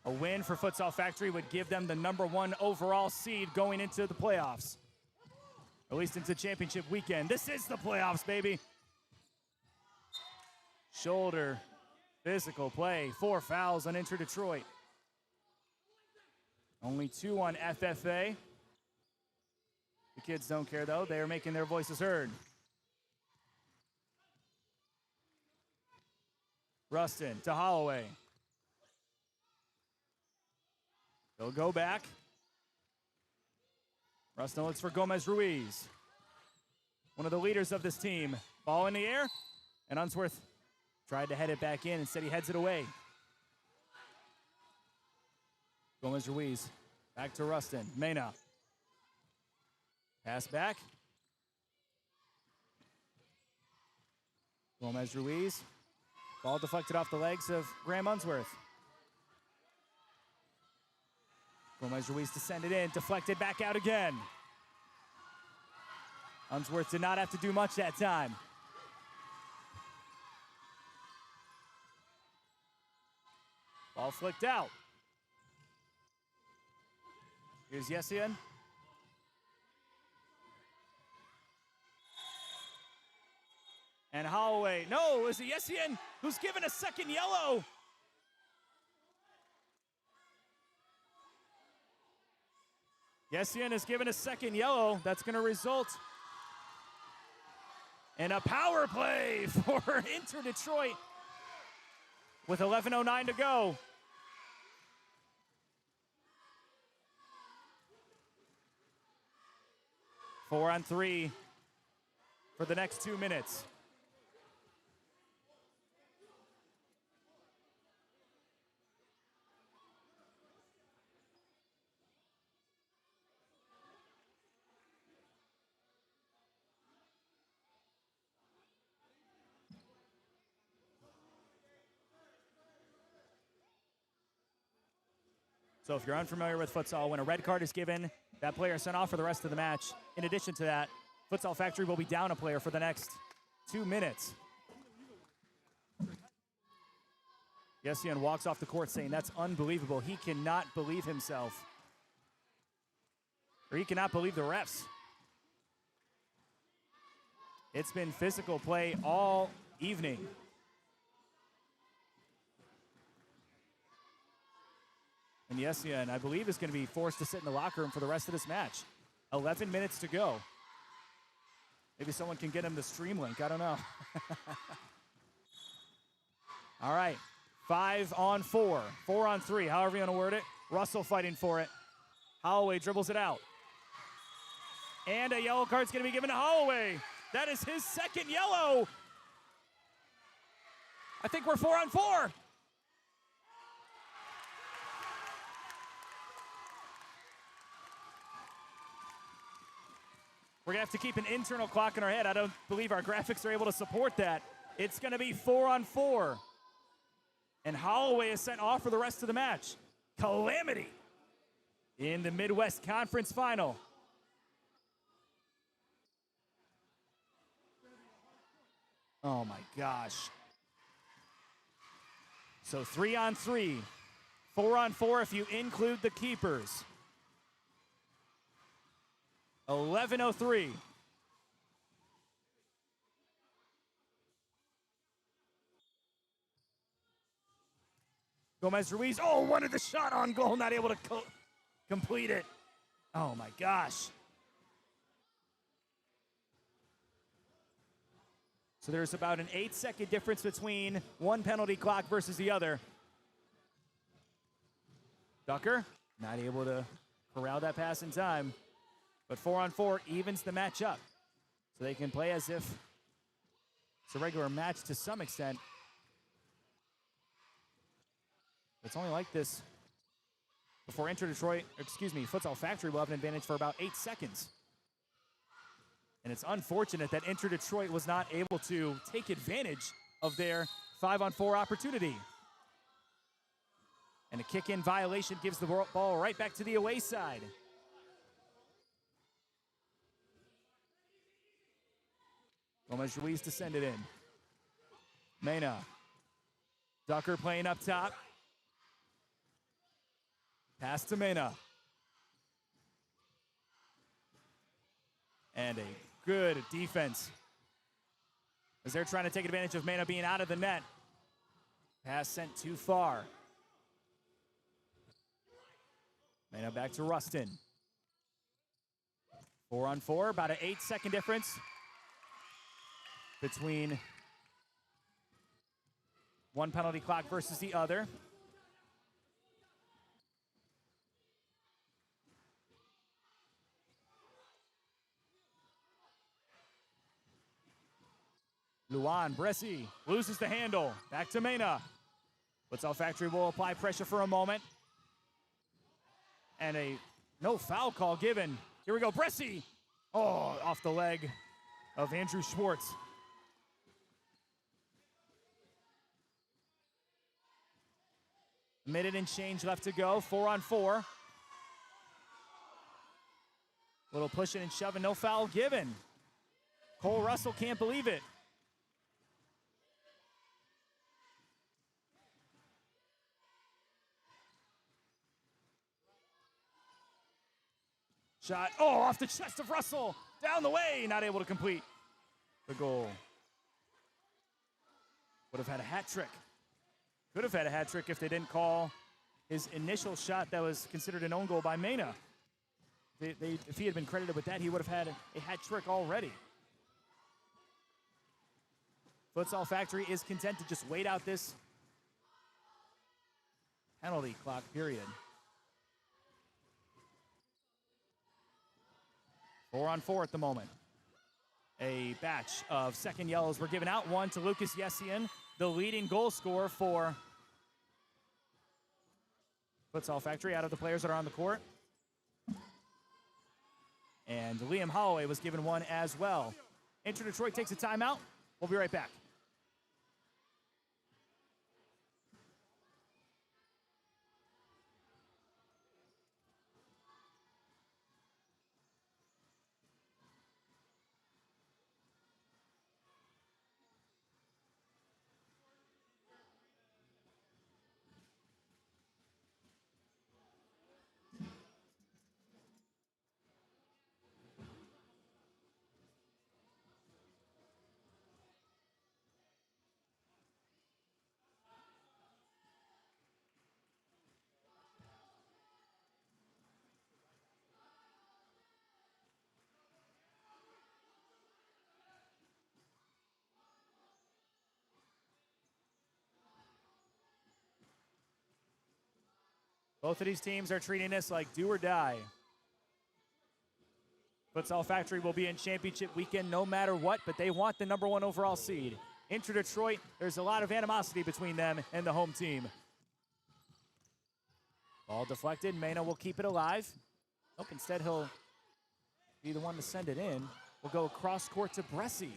A win for Futsal Factory would give them the #1 overall seed going into the playoffs. At least into championship weekend. This is the playoffs, baby. Shoulder, physical play, 4 fouls on Inter Detroit. Only 2 on FFA. The kids don't care, though. They are making their voices heard. Rustin to Holloway. They'll go back. Rustin looks for Gomez Ruiz, one of the leaders of this team. Ball in the air, and Unsworth tried to head it back in. Instead, he heads it away. Gomez Ruiz back to Rustin. Mena. Pass back. Gomez Ruiz. Ball deflected off the legs of Graham Unsworth. Gomez Ruiz to send it in, deflected back out again. Unsworth did not have to do much that time. Ball flicked out. Here's Yessian. And Holloway. No, is it Yessian who's given a second yellow? Yessian is given a second yellow. That's going to result in a power play for Inter Detroit with 11:09 to go. Four on three for the next 2 minutes. So if you're unfamiliar with futsal, when a red card is given, that player is sent off for the rest of the match. In addition to that, Futsal Factory will be down a player for the next 2 minutes. Yessian walks off the court saying that's unbelievable. He cannot believe himself. Or he cannot believe the refs. It's been physical play all evening. And Yessian, I believe, is going to be forced to sit in the locker room for the rest of this match. 11 minutes to go. Maybe someone can get him the stream link. I don't know. All right. 5 on 4. 4 on 3, however you want to word it. Russell fighting for it. Holloway dribbles it out. And a yellow card's going to be given to Holloway. That is his second yellow. I think we're 4 on 4. We're going to have to keep an internal clock in our head. I don't believe our graphics are able to support that. It's going to be 4 on 4. And Holloway is sent off for the rest of the match. Calamity in the Midwest Conference Final. Oh my gosh. So 3 on 3. 4 on 4 if you include the keepers. 11:03. Gomez Ruiz, oh, wanted the shot on goal, not able to complete it. Oh my gosh. So there's about an 8-second difference between one penalty clock versus the other. Ducker not able to corral that pass in time. But 4-on-4 evens the match up. So they can play as if it's a regular match to some extent. It's only like this before Futsal Factory will have an advantage for about 8 seconds. And it's unfortunate that Inter Detroit was not able to take advantage of their 5-on-4 opportunity. And a kick-in violation gives the ball right back to the away side. Gomez Ruiz to send it in. Mena. Ducker playing up top. Pass to Mena. And a good defense as they're trying to take advantage of Mena being out of the net. Pass sent too far. Mena back to Rustin. 4-on-4, about an 8-second difference between one penalty clock versus the other. Luan Bresci loses the handle. Back to Mena. Futsal Factory will apply pressure for a moment. And a no foul call given. Here we go, Bresci. Oh, off the leg of Andrew Schwartz. Minute and change left to go, 4-on-4. Little pushing and shoving, no foul given. Cole Russell can't believe it. Shot, off the chest of Russell. Down the way, not able to complete the goal. Would have had a hat trick. Could have had a hat trick if they didn't call his initial shot that was considered an own goal by Mena. If he had been credited with that, he would have had a hat trick already. Futsal Factory is content to just wait out this penalty clock period. 4-on-4 at the moment. A batch of second yellows were given out. One to Lucas Yessian, the leading goal scorer for Futsal Factory out of the players that are on the court. And Liam Holloway was given one as well. Inter Detroit takes a timeout. We'll be right back. Both of these teams are treating this like do or die. Futsal Factory will be in championship weekend no matter what, but they want the #1 overall seed. Inter Detroit, there's a lot of animosity between them and the home team. Ball deflected. Mena will keep it alive. Nope, instead he'll be the one to send it in. We'll go cross court to Bresci.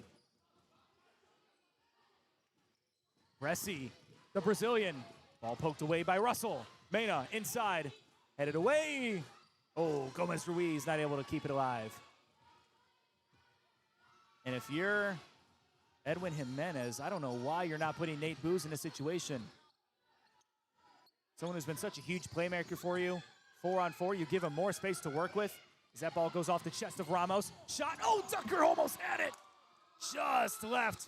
Bresci, the Brazilian. Ball poked away by Russell. Mena inside, headed away. Oh, Gomez Ruiz not able to keep it alive. And if you're Edwin Jimenez, I don't know why you're not putting Nate Booz in a situation. Someone who's been such a huge playmaker for you. 4-on-4, you give him more space to work with. As that ball goes off the chest of Ramos. Shot, Ducker almost had it. Just left.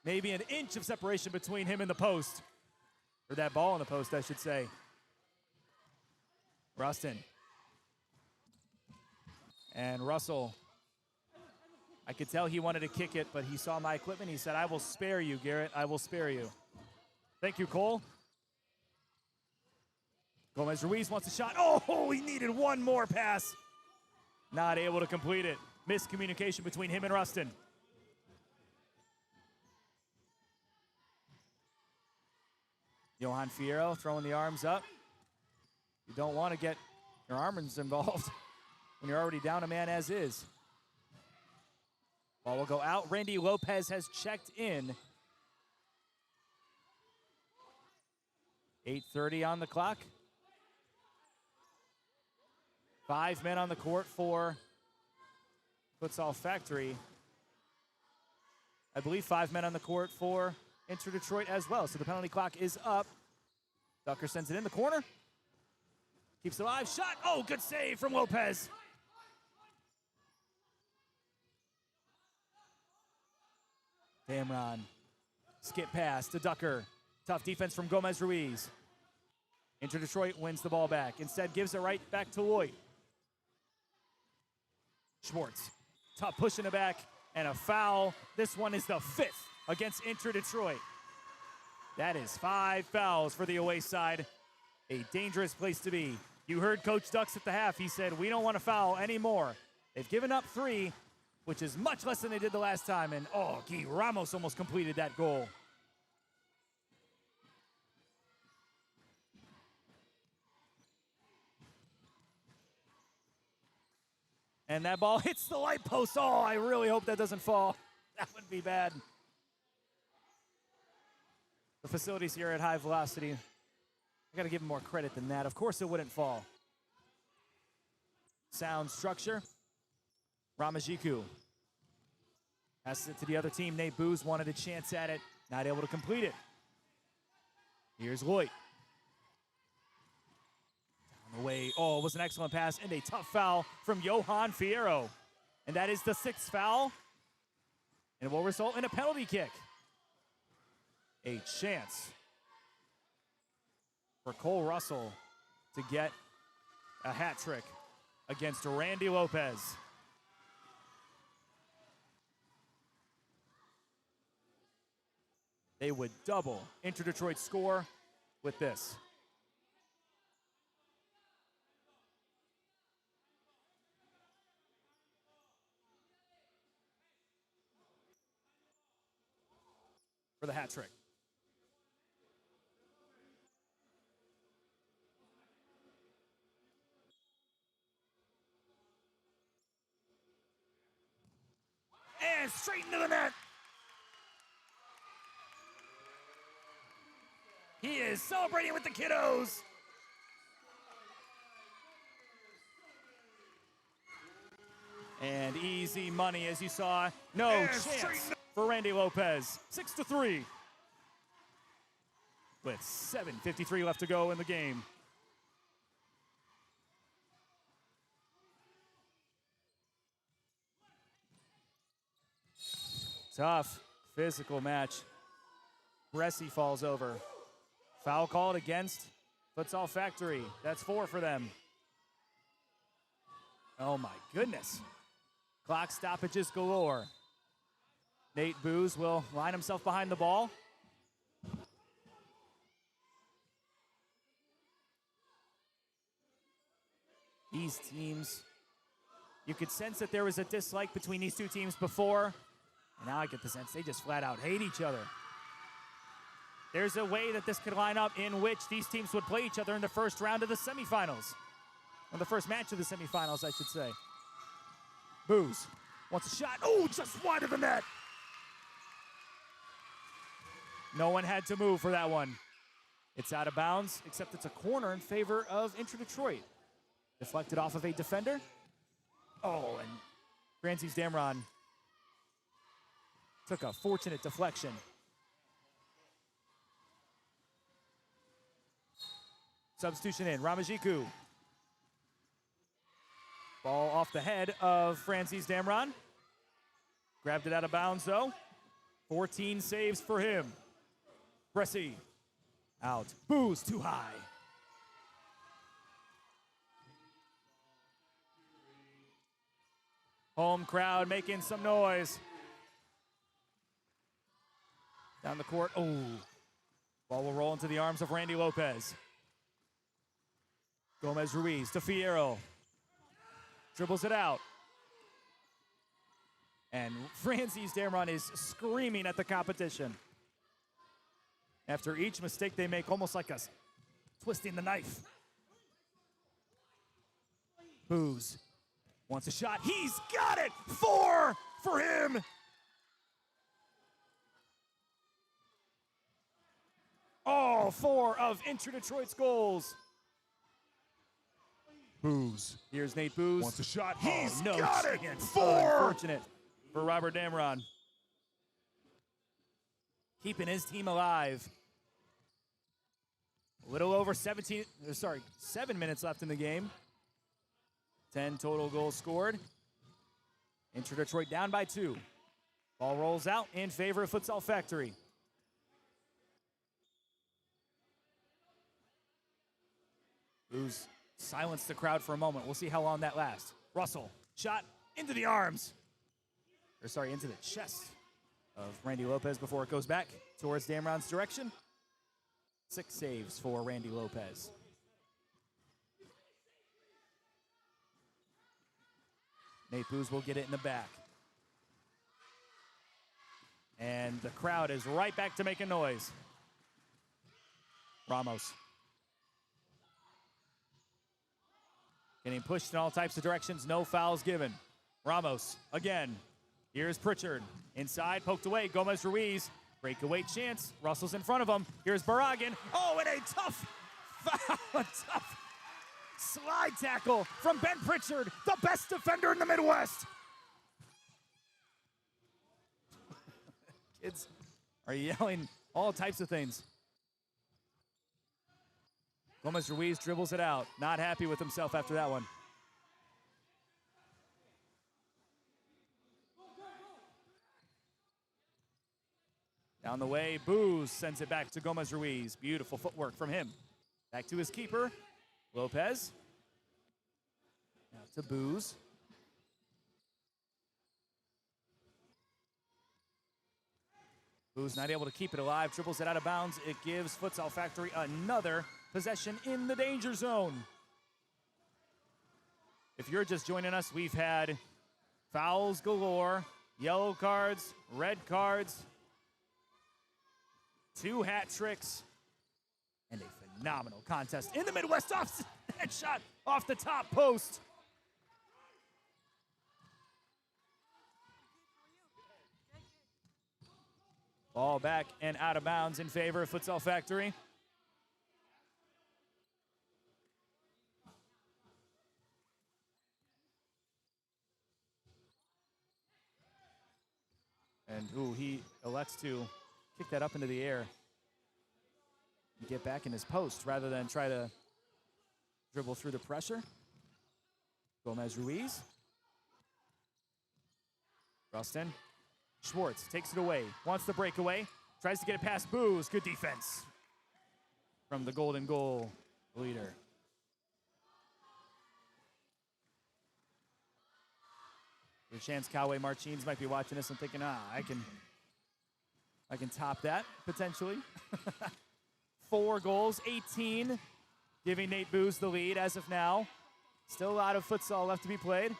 Maybe an inch of separation between him and the post. Or that ball in the post, I should say. Rustin. And Russell I could tell he wanted to kick it, but he saw my equipment. He said, I will spare you, Garrett. I will spare you. Thank you, Cole. Gomez Ruiz wants a shot. Oh, he needed one more pass. Not able to complete it. Miscommunication between him and Rustin. Johan Fierro throwing the arms up. You don't want to get your arms involved when you're already down a man as is. Ball will go out. Randy Lopez has checked in. 8:30 on the clock. 5 men on the court for Futsal Factory. I believe 5 men on the court for Inter Detroit as well. So the penalty clock is up. Ducker sends it in the corner. Keeps it alive. Shot. Oh, good save from Lopez. Damron. Skip pass to Ducker. Tough defense from Gomez Ruiz. Inter Detroit wins the ball back. Instead gives it right back to Lloyd. Schwartz. Tough push in the back and a foul. This one is the 5th against Inter Detroit. That is 5 fouls for the away side. A dangerous place to be. You heard Coach Ducks at the half. He said, we don't want to foul anymore. They've given up 3, which is much less than they did the last time. And, oh, Guy Ramos almost completed that goal. And that ball hits the light post. Oh, I really hope that doesn't fall. That would be bad. The facilities here at High Velocity, I got to give them more credit than that. Of course it wouldn't fall. Sound structure. Ramajiku passes it to the other team. Nate Booz wanted a chance at it. Not able to complete it. Here's Lloyd. Down the way. Oh, it was an excellent pass and a tough foul from Johan Fierro. And that is the 6th foul. And it will result in a penalty kick. A chance for Cole Russell to get a hat trick against Randy Lopez. They would double Inter Detroit's score with this. For the hat trick. And straight into the net. He is celebrating with the kiddos. And easy money, as you saw. No chance for Randy Lopez. 6-3. With 7:53 left to go in the game. Tough physical match. Bresci falls over. Foul called against Futsal Factory. That's 4 for them. Oh my goodness. Clock stoppages galore. Nate Booz will line himself behind the ball. These teams, you could sense that there was a dislike between these two teams before. And now I get the sense they just flat out hate each other. There's a way that this could line up in which these teams would play each other in the first round of the semifinals. Or the first match of the semifinals, I should say. Booz wants a shot. Oh, just wide of the net. No one had to move for that one. It's out of bounds, except it's a corner in favor of Inter Detroit. Deflected off of a defender. Oh, and Francis Damron took a fortunate deflection. Substitution in, Ramajiku. Ball off the head of Francis Damron. Grabbed it out of bounds though. 14 saves for him. Bresci out. Booz too high. Home crowd making some noise. Down the court. Oh. Ball will roll into the arms of Randy Lopez. Gomez Ruiz to Fierro. Dribbles it out. And Francis Damron is screaming at the competition. After each mistake they make, almost like us twisting the knife. Booz wants a shot. He's got it! 4 for him! All 4 of Inter Detroit's goals. Booz. Here's Nate Booz. Wants a shot. He's No got chance. it! 4! Unfortunate for Robert Damron. Keeping his team alive. A little over 7 minutes left in the game. 10 total goals scored. Inter Detroit down by 2. Ball rolls out in favor of Futsal Factory. Booz silenced the crowd for a moment. We'll see how long that lasts. Russell, shot into the arms. Into the chest of Randy Lopez before it goes back towards Damron's direction. 6 saves for Randy Lopez. Nate Booz will get it in the back. And the crowd is right back to making noise. Ramos. Getting pushed in all types of directions, no fouls given. Ramos again. Here's Pritchard. Inside, poked away. Gomez Ruiz. Breakaway chance. Russell's in front of him. Here's Barragan. Oh, and a tough foul. A tough slide tackle from Ben Pritchard, the best defender in the Midwest. Kids are yelling all types of things. Gomez Ruiz dribbles it out. Not happy with himself after that one. Down the way, Booz sends it back to Gomez Ruiz. Beautiful footwork from him. Back to his keeper, Lopez. Now to Booz. Booz not able to keep it alive, dribbles it out of bounds. It gives Futsal Factory another possession in the danger zone. If you're just joining us, we've had fouls galore, yellow cards, red cards, 2 hat tricks, and a phenomenal contest in the Midwest. Headshot off the top post. Ball back and out of bounds in favor of Futsal Factory. And he elects to kick that up into the air and get back in his post rather than try to dribble through the pressure. Gomez Ruiz. Rustin. Schwartz takes it away, wants the breakaway, tries to get it past Booz. Good defense from the golden goal leader. Your chance Kawe Martins might be watching this and thinking, I can top that potentially. 4 goals, 18, giving Nate Booz the lead as of now. Still a lot of futsal left to be played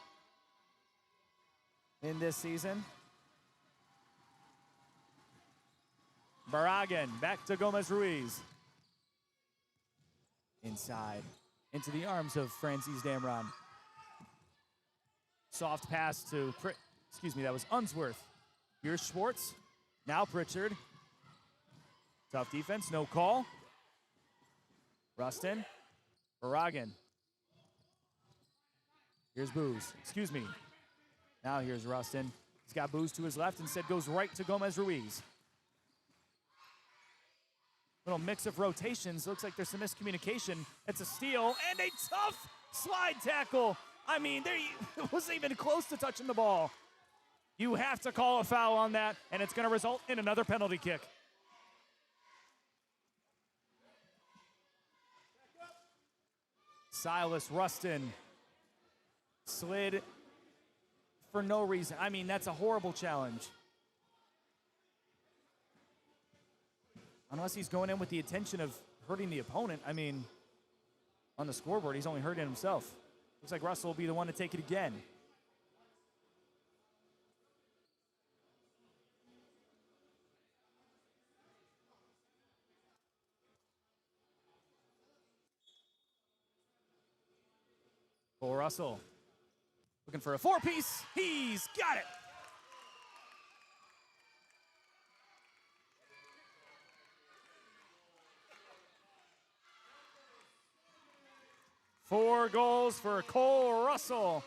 in this season. Barragan back to Gomez Ruiz. Inside, into the arms of Francis Damron. Soft pass to, that was Unsworth. Here's Schwartz, now Pritchard. Tough defense, no call. Rustin, Barragan. Here's Booz, Now here's Rustin. He's got Booz to his left, instead goes right to Gomez Ruiz. Little mix of rotations. Looks like there's some miscommunication. It's a steal and a tough slide tackle. I mean, it wasn't even close to touching the ball. You have to call a foul on that, and it's going to result in another penalty kick. Silas Rustin slid for no reason. I mean, that's a horrible challenge. Unless he's going in with the intention of hurting the opponent. I mean, on the scoreboard, he's only hurting himself. Looks like Russell will be the one to take it again. Cole Russell looking for a four-piece. He's got it. Four goals for Cole Russell.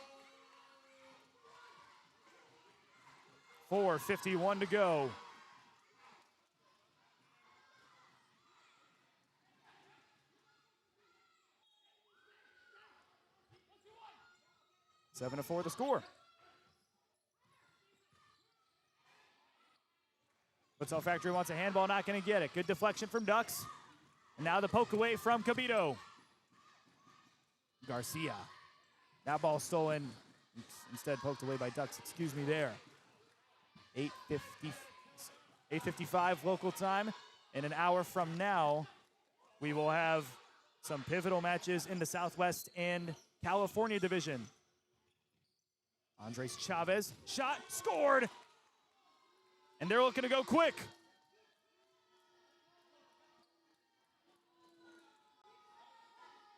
4:51 to go. Seven to 4 the score. Futsal Factory wants a handball, not going to get it. Good deflection from Ducks. And now the poke away from Cabito. Garcia. That ball stolen. Instead poked away by Ducks. Excuse me there. 8:55 local time. In an hour from now, we will have some pivotal matches in the Southwest and California division. Andres Chavez, shot, scored. And they're looking to go quick.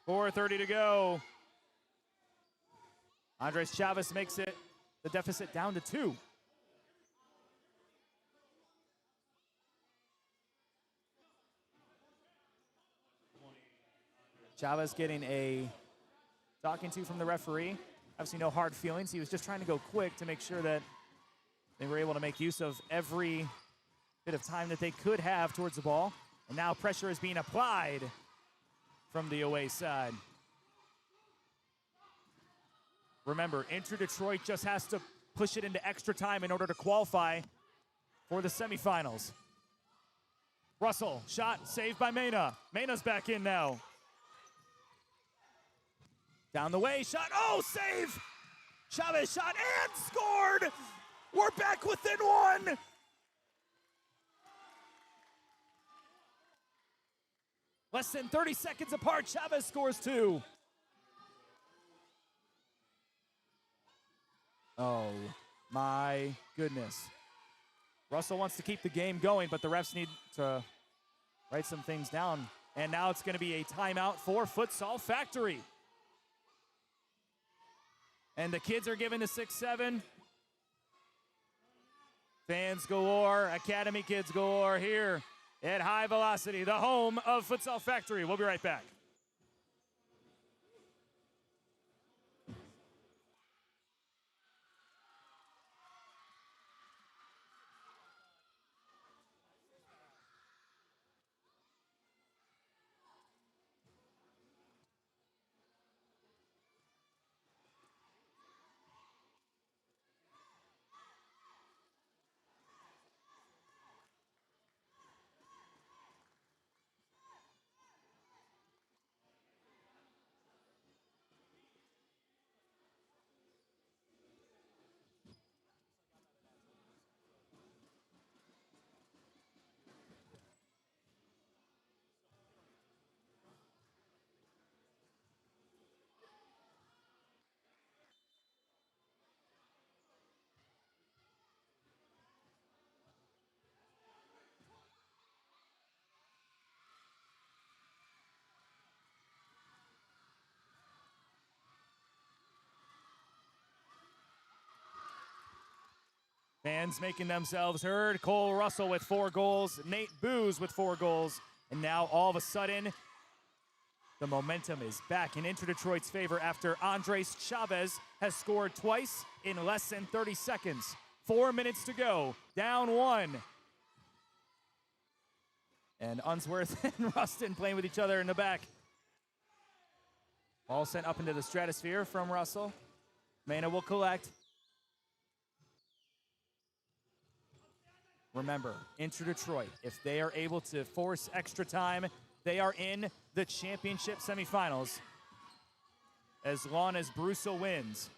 .430 to go. Andres Chavez makes it the deficit down to 2. Chavez getting a talking to from the referee. Obviously no hard feelings. He was just trying to go quick to make sure that they were able to make use of every bit of time that they could have towards the ball. And now pressure is being applied from the away side. Remember, Inter-Detroit just has to push it into extra time in order to qualify for the semifinals. Russell, shot, saved by Mena. Mena's back in now. Down the way, shot, oh, save! Chavez shot and scored! We're back within 1! Less than 30 seconds apart, Chavez scores 2. Oh, my goodness. Russell wants to keep the game going, but the refs need to write some things down. And now it's going to be a timeout for Futsal Factory. And the kids are given the 6-7. Fans galore, Academy kids galore here at High Velocity, the home of Futsal Factory. We'll be right back. Fans making themselves heard. Cole Russell with 4 goals. Nate Booz with 4 goals. And now all of a sudden, the momentum is back in Inter-Detroit's favor after Andres Chavez has scored twice in less than 30 seconds. 4 minutes to go. Down 1. And Unsworth and Rustin playing with each other in the back. Ball sent up into the stratosphere from Russell. Mena will collect. Remember, Inter-Detroit, if they are able to force extra time, they are in the championship semifinals as long as Brusso wins.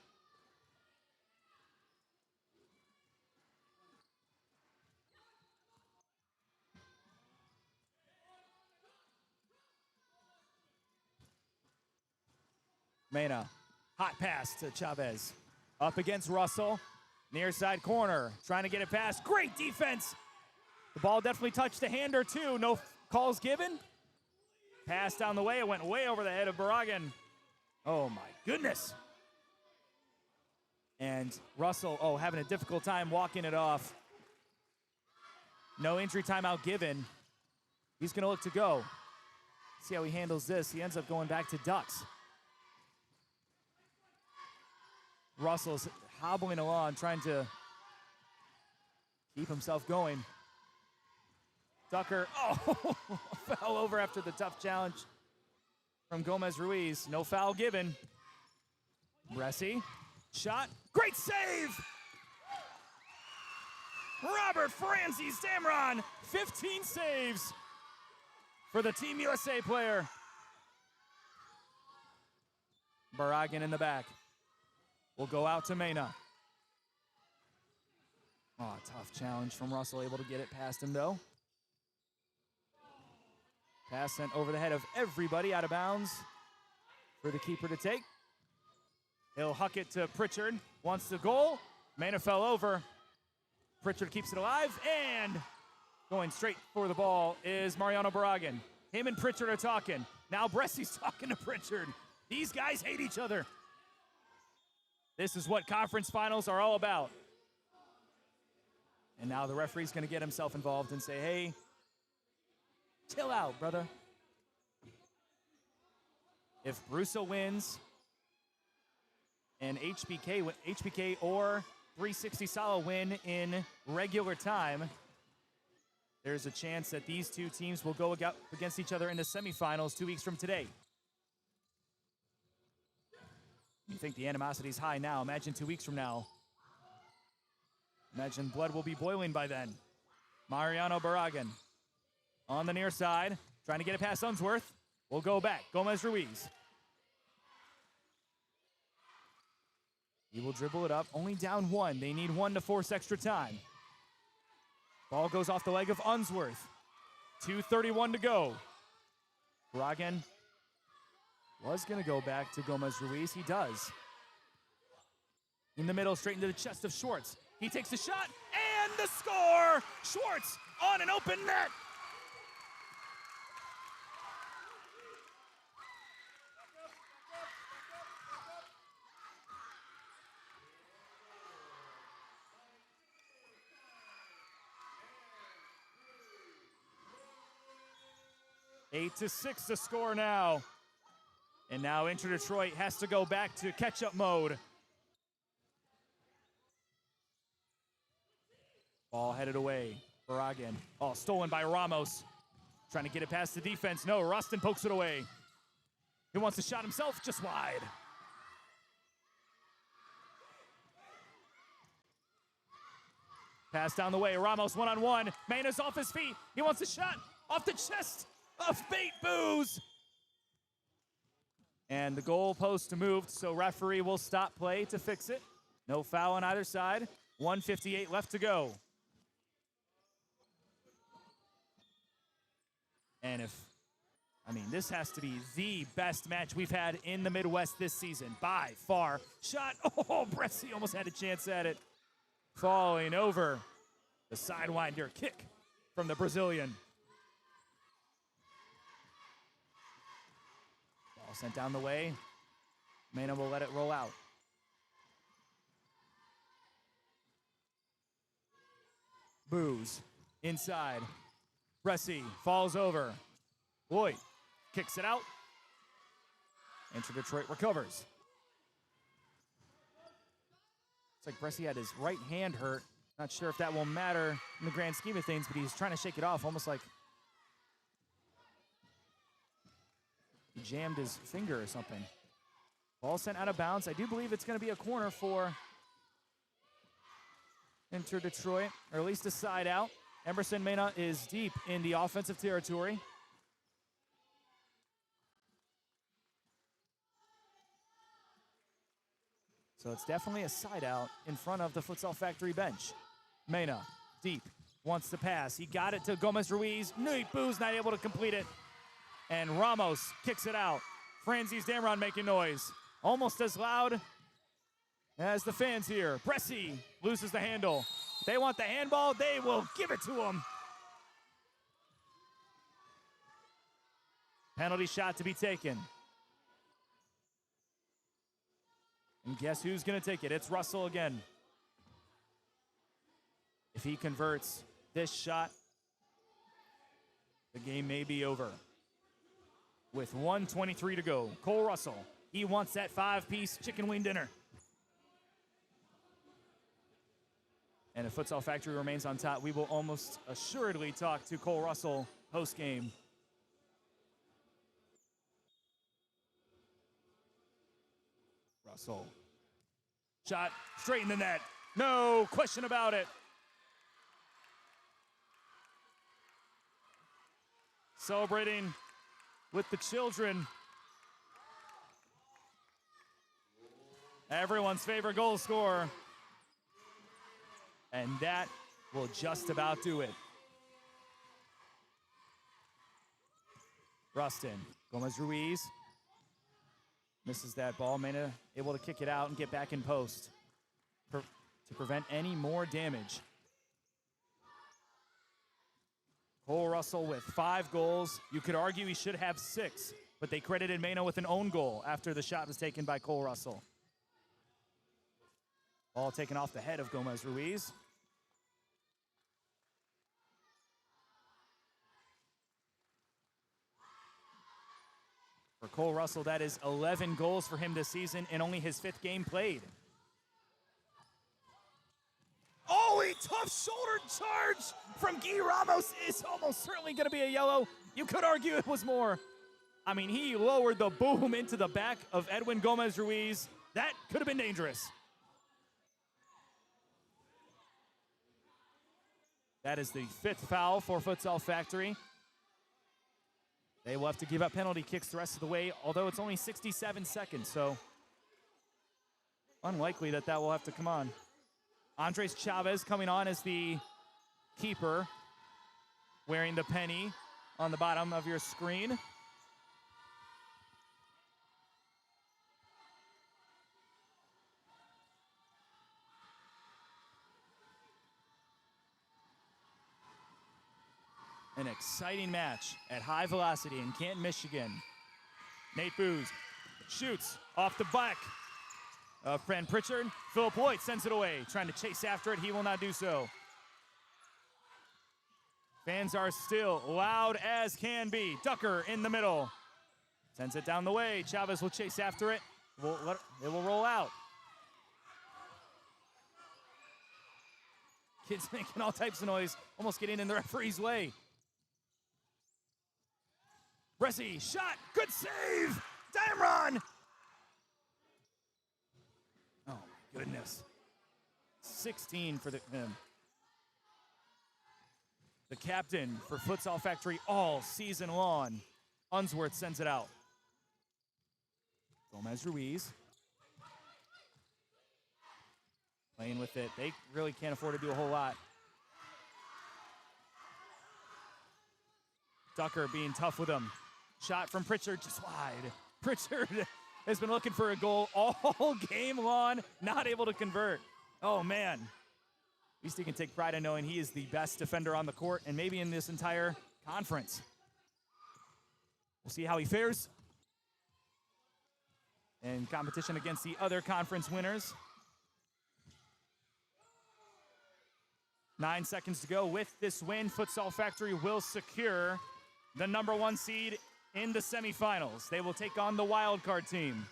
Mena, hot pass to Chavez. Up against Russell. Near side corner, trying to get it past. Great defense. The ball definitely touched a hand or two. No calls given. Pass down the way. It went way over the head of Baragan. Oh, my goodness. And Russell, having a difficult time walking it off. No injury timeout given. He's going to look to go. See how he handles this. He ends up going back to Ducks. Russell's hobbling along, trying to keep himself going. Ducker, fell over after the tough challenge from Gomez Ruiz. No foul given. Bresci, shot, great save! Robert Franzis Damron, 15 saves for the Team USA player. Baragan in the back. Will go out to Mena. Tough challenge from Russell, able to get it past him though. Pass sent over the head of everybody, out of bounds for the keeper to take. He'll huck it to Pritchard, wants the goal. Mena fell over. Pritchard keeps it alive, and going straight for the ball is Mariano Baragan. Him and Pritchard are talking. Now Bresci's talking to Pritchard. These guys hate each other. This is what conference finals are all about. And now the referee's going to get himself involved and say, hey, chill out, brother. If Brusso wins and HBK or 360 Salo win in regular time, there's a chance that these two teams will go against each other in the semifinals 2 weeks from today. You think the animosity's high now. Imagine 2 weeks from now. Imagine blood will be boiling by then. Mariano Baragan on the near side, trying to get it past Unsworth. Will go back. Gomez Ruiz. He will dribble it up. Only down one. They need one to force extra time. Ball goes off the leg of Unsworth. 2:31 to go. Baragan was going to go back to Gomez Ruiz. He does. In the middle, straight into the chest of Schwartz. He takes the shot, and the score! Schwartz on an open net. Eight to 6 the score now. And now Inter Detroit has to go back to catch-up mode. Ball headed away. Baragan. Stolen by Ramos. Trying to get it past the defense. No, Rustin pokes it away. He wants to shot himself, just wide. Pass down the way. Ramos one-on-one. Mena's off his feet. He wants a shot off the chest of Fate Booze. And the goal post moved, so referee will stop play to fix it. No foul on either side. 1:58 left to go. And this has to be the best match we've had in the Midwest this season, by far. Shot, Bresci almost had a chance at it. Falling over the sidewinder kick from the Brazilian. Ball sent down the way. Mena will let it roll out. Booze inside. Bresci falls over. Lloyd kicks it out. Inter Detroit recovers. It's like Bresci had his right hand hurt. Not sure if that will matter in the grand scheme of things, but he's trying to shake it off, almost like he jammed his finger or something. Ball sent out of bounds. I do believe it's going to be a corner for Inter Detroit, or at least a side out. Emerson Mena is deep in the offensive territory. So it's definitely a side out in front of the Futsal Factory bench. Mena, deep, wants to pass. He got it to Gomez Ruiz. Nui Boo's not able to complete it. And Ramos kicks it out. Franzis Damron making noise. almost as loud as the fans here. Bressy loses the handle. They want the handball. They will give it to him. Penalty shot to be taken. And guess who's going to take it? It's Russell again. If he converts this shot, the game may be over. With 1:23 to go, Cole Russell, he wants that 5-piece chicken wing dinner. And if Futsal Factory remains on top, we will almost assuredly talk to Cole Russell post-game. Russell. Shot straight in the net. No question about it. Celebrating with the children. Everyone's favorite goal scorer. And that will just about do it. Rustin, Gomez Ruiz. Misses that ball. Mena able to kick it out and get back in post to prevent any more damage. Cole Russell with 5 goals. You could argue he should have 6, but they credited Mena with an own goal after the shot was taken by Cole Russell. Ball taken off the head of Gomez Ruiz. For Cole Russell, that is 11 goals for him this season in only his 5th game played. Oh, a tough shoulder charge from Guy Ramos is almost certainly going to be a yellow. You could argue it was more. I mean, he lowered the boom into the back of Edwin Gomez Ruiz. That could have been dangerous. That is the 5th foul for Futsal Factory. They will have to give up penalty kicks the rest of the way, although it's only 67 seconds, so unlikely that will have to come on. Andres Chavez coming on as the keeper, wearing the penny on the bottom of your screen. An exciting match at high velocity in Canton, Michigan. Nate Booz shoots off the back of Fran Pritchard. Philip Hoyt sends it away, trying to chase after it. He will not do so. Fans are still loud as can be. Ducker in the middle. Sends it down the way. Chavez will chase after it. It will roll out. Kids making all types of noise, almost getting in the referee's way. Bressy, shot, good save, Damron. Oh my goodness. 16 for him. The captain for Futsal Factory all season long. Unsworth sends it out. Gomez Ruiz. Playing with it. They really can't afford to do a whole lot. Ducker being tough with him. Shot from Pritchard just wide. Pritchard has been looking for a goal all game long, not able to convert. Oh, man. At least he can take pride in knowing he is the best defender on the court and maybe in this entire conference. We'll see how he fares in competition against the other conference winners. 9 seconds to go. With this win, Futsal Factory will secure the #1 seed in the semifinals. They will take on the wildcard team.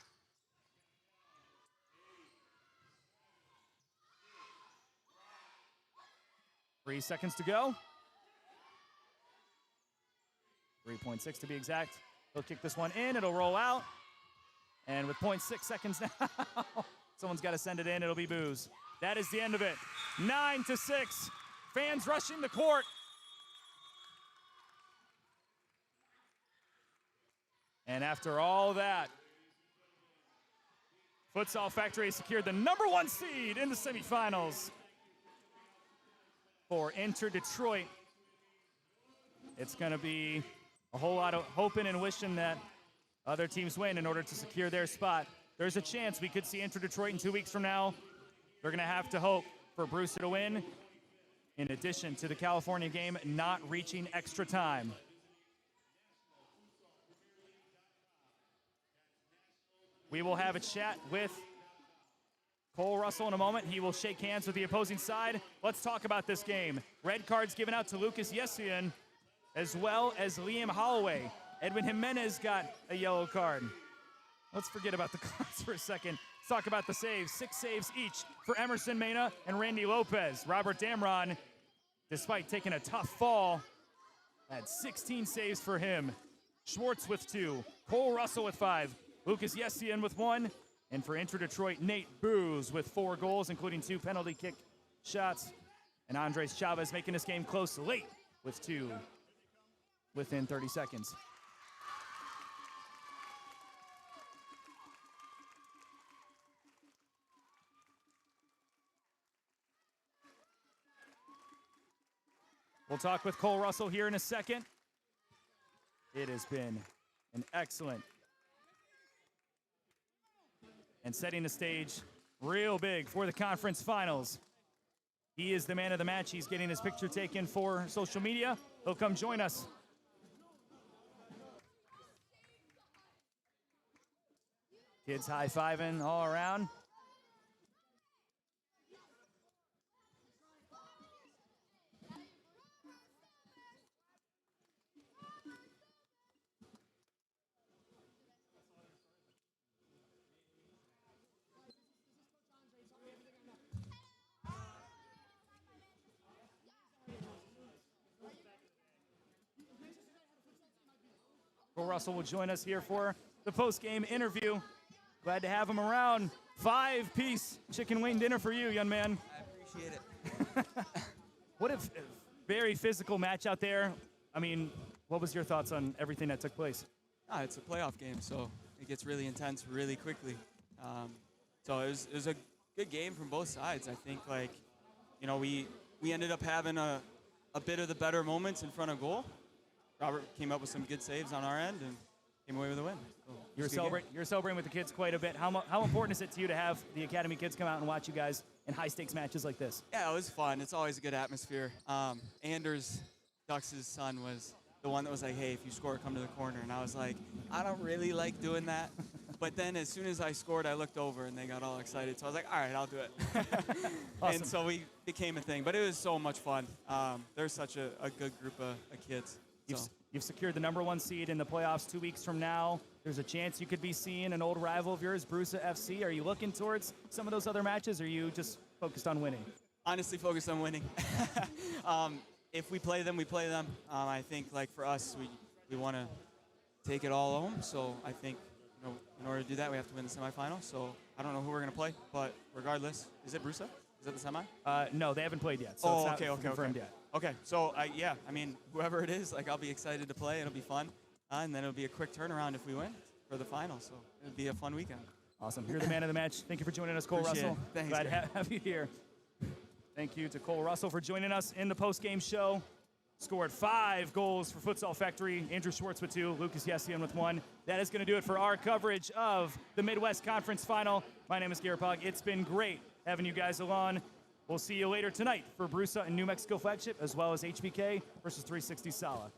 Three seconds to go. 3.6 to be exact. They'll kick this one in. It'll roll out. And with 0.6 seconds now, someone's got to send it in. It'll be Booz. That is the end of it. 9-6. Fans rushing the court. And after all that, Futsal Factory secured the #1 seed in the semifinals. For Inter Detroit, it's going to be a whole lot of hoping and wishing that other teams win in order to secure their spot there's a chance we could see Inter-Detroit in 2 weeks from now. They're going to have to hope for Brewster to win, in addition to the California game not reaching extra time. We will have a chat with Cole Russell in a moment. He will shake hands with the opposing side. Let's talk about this game. Red cards given out to Lucas Yessian, as well as Liam Holloway. Edwin Jimenez got a yellow card. Let's forget about the cards for a second. Let's talk about the saves. 6 saves each for Emerson Mena and Randy Lopez. Robert Damron, despite taking a tough fall, had 16 saves for him. Schwartz with 2. Cole Russell with 5. Lucas Yessian with 1. And for Inter-Detroit, Nate Booz with 4 goals, including 2 penalty kick shots. And Andres Chavez making this game close late with 2 within 30 seconds. We'll talk with Cole Russell here in a second. It has been an excellent and setting the stage real big for the conference finals. He is the man of the match. He's getting his picture taken for social media. He'll come join us. Kids high-fiving all around. Cole Russell will join us here for the post-game interview. Glad to have him around. 5-piece chicken wing dinner for you, young man. I appreciate it. What a very physical match out there. I mean, what was your thoughts on everything that took place? It's a playoff game, so it gets really intense really quickly. So it was a good game from both sides. I think, we ended up having a bit of the better moments in front of goal. Robert came up with some good saves on our end and came away with a win. So you're celebrating with the kids quite a bit. How important is it to you to have the Academy kids come out and watch you guys in high-stakes matches like this? Yeah, it was fun. It's always a good atmosphere. Anders, Ducks' son, was the one that was like, hey, if you score, come to the corner. And I was like, I don't really like doing that. But then as soon as I scored, I looked over, and they got all excited. So I was like, all right, I'll do it. Awesome. And so we became a thing. But it was so much fun. They're such a good group of kids. You've secured the #1 seed in the playoffs 2 weeks from now. There's a chance you could be seeing an old rival of yours, Brusa FC. Are you looking towards some of those other matches, or are you just focused on winning? Honestly, focused on winning. If we play them, we play them. I think, for us, we want to take it all home. So I think, in order to do that, we have to win the semifinal. So I don't know who we're going to play, but regardless, is it Brusa? Is that the semi? No, they haven't played yet. So it's not confirmed yet. Okay, so whoever it is, I'll be excited to play. It'll be fun, and then it'll be a quick turnaround if we win for the final. So it'll be a fun weekend. Awesome. You're the man of the match. Thank you for joining us, Cole Russell. Thanks. Glad to have you here. Thank you to Cole Russell for joining us in the post-game show. Scored 5 goals for Futsal Factory. Andrew Schwartz with 2, Lucas Yessian with 1. That is going to do it for our coverage of the Midwest Conference Final. My name is Garrett Pog. It's been great having you guys along. We'll see you later tonight for Brusa and New Mexico Flagship, as well as HBK versus 360 Sala.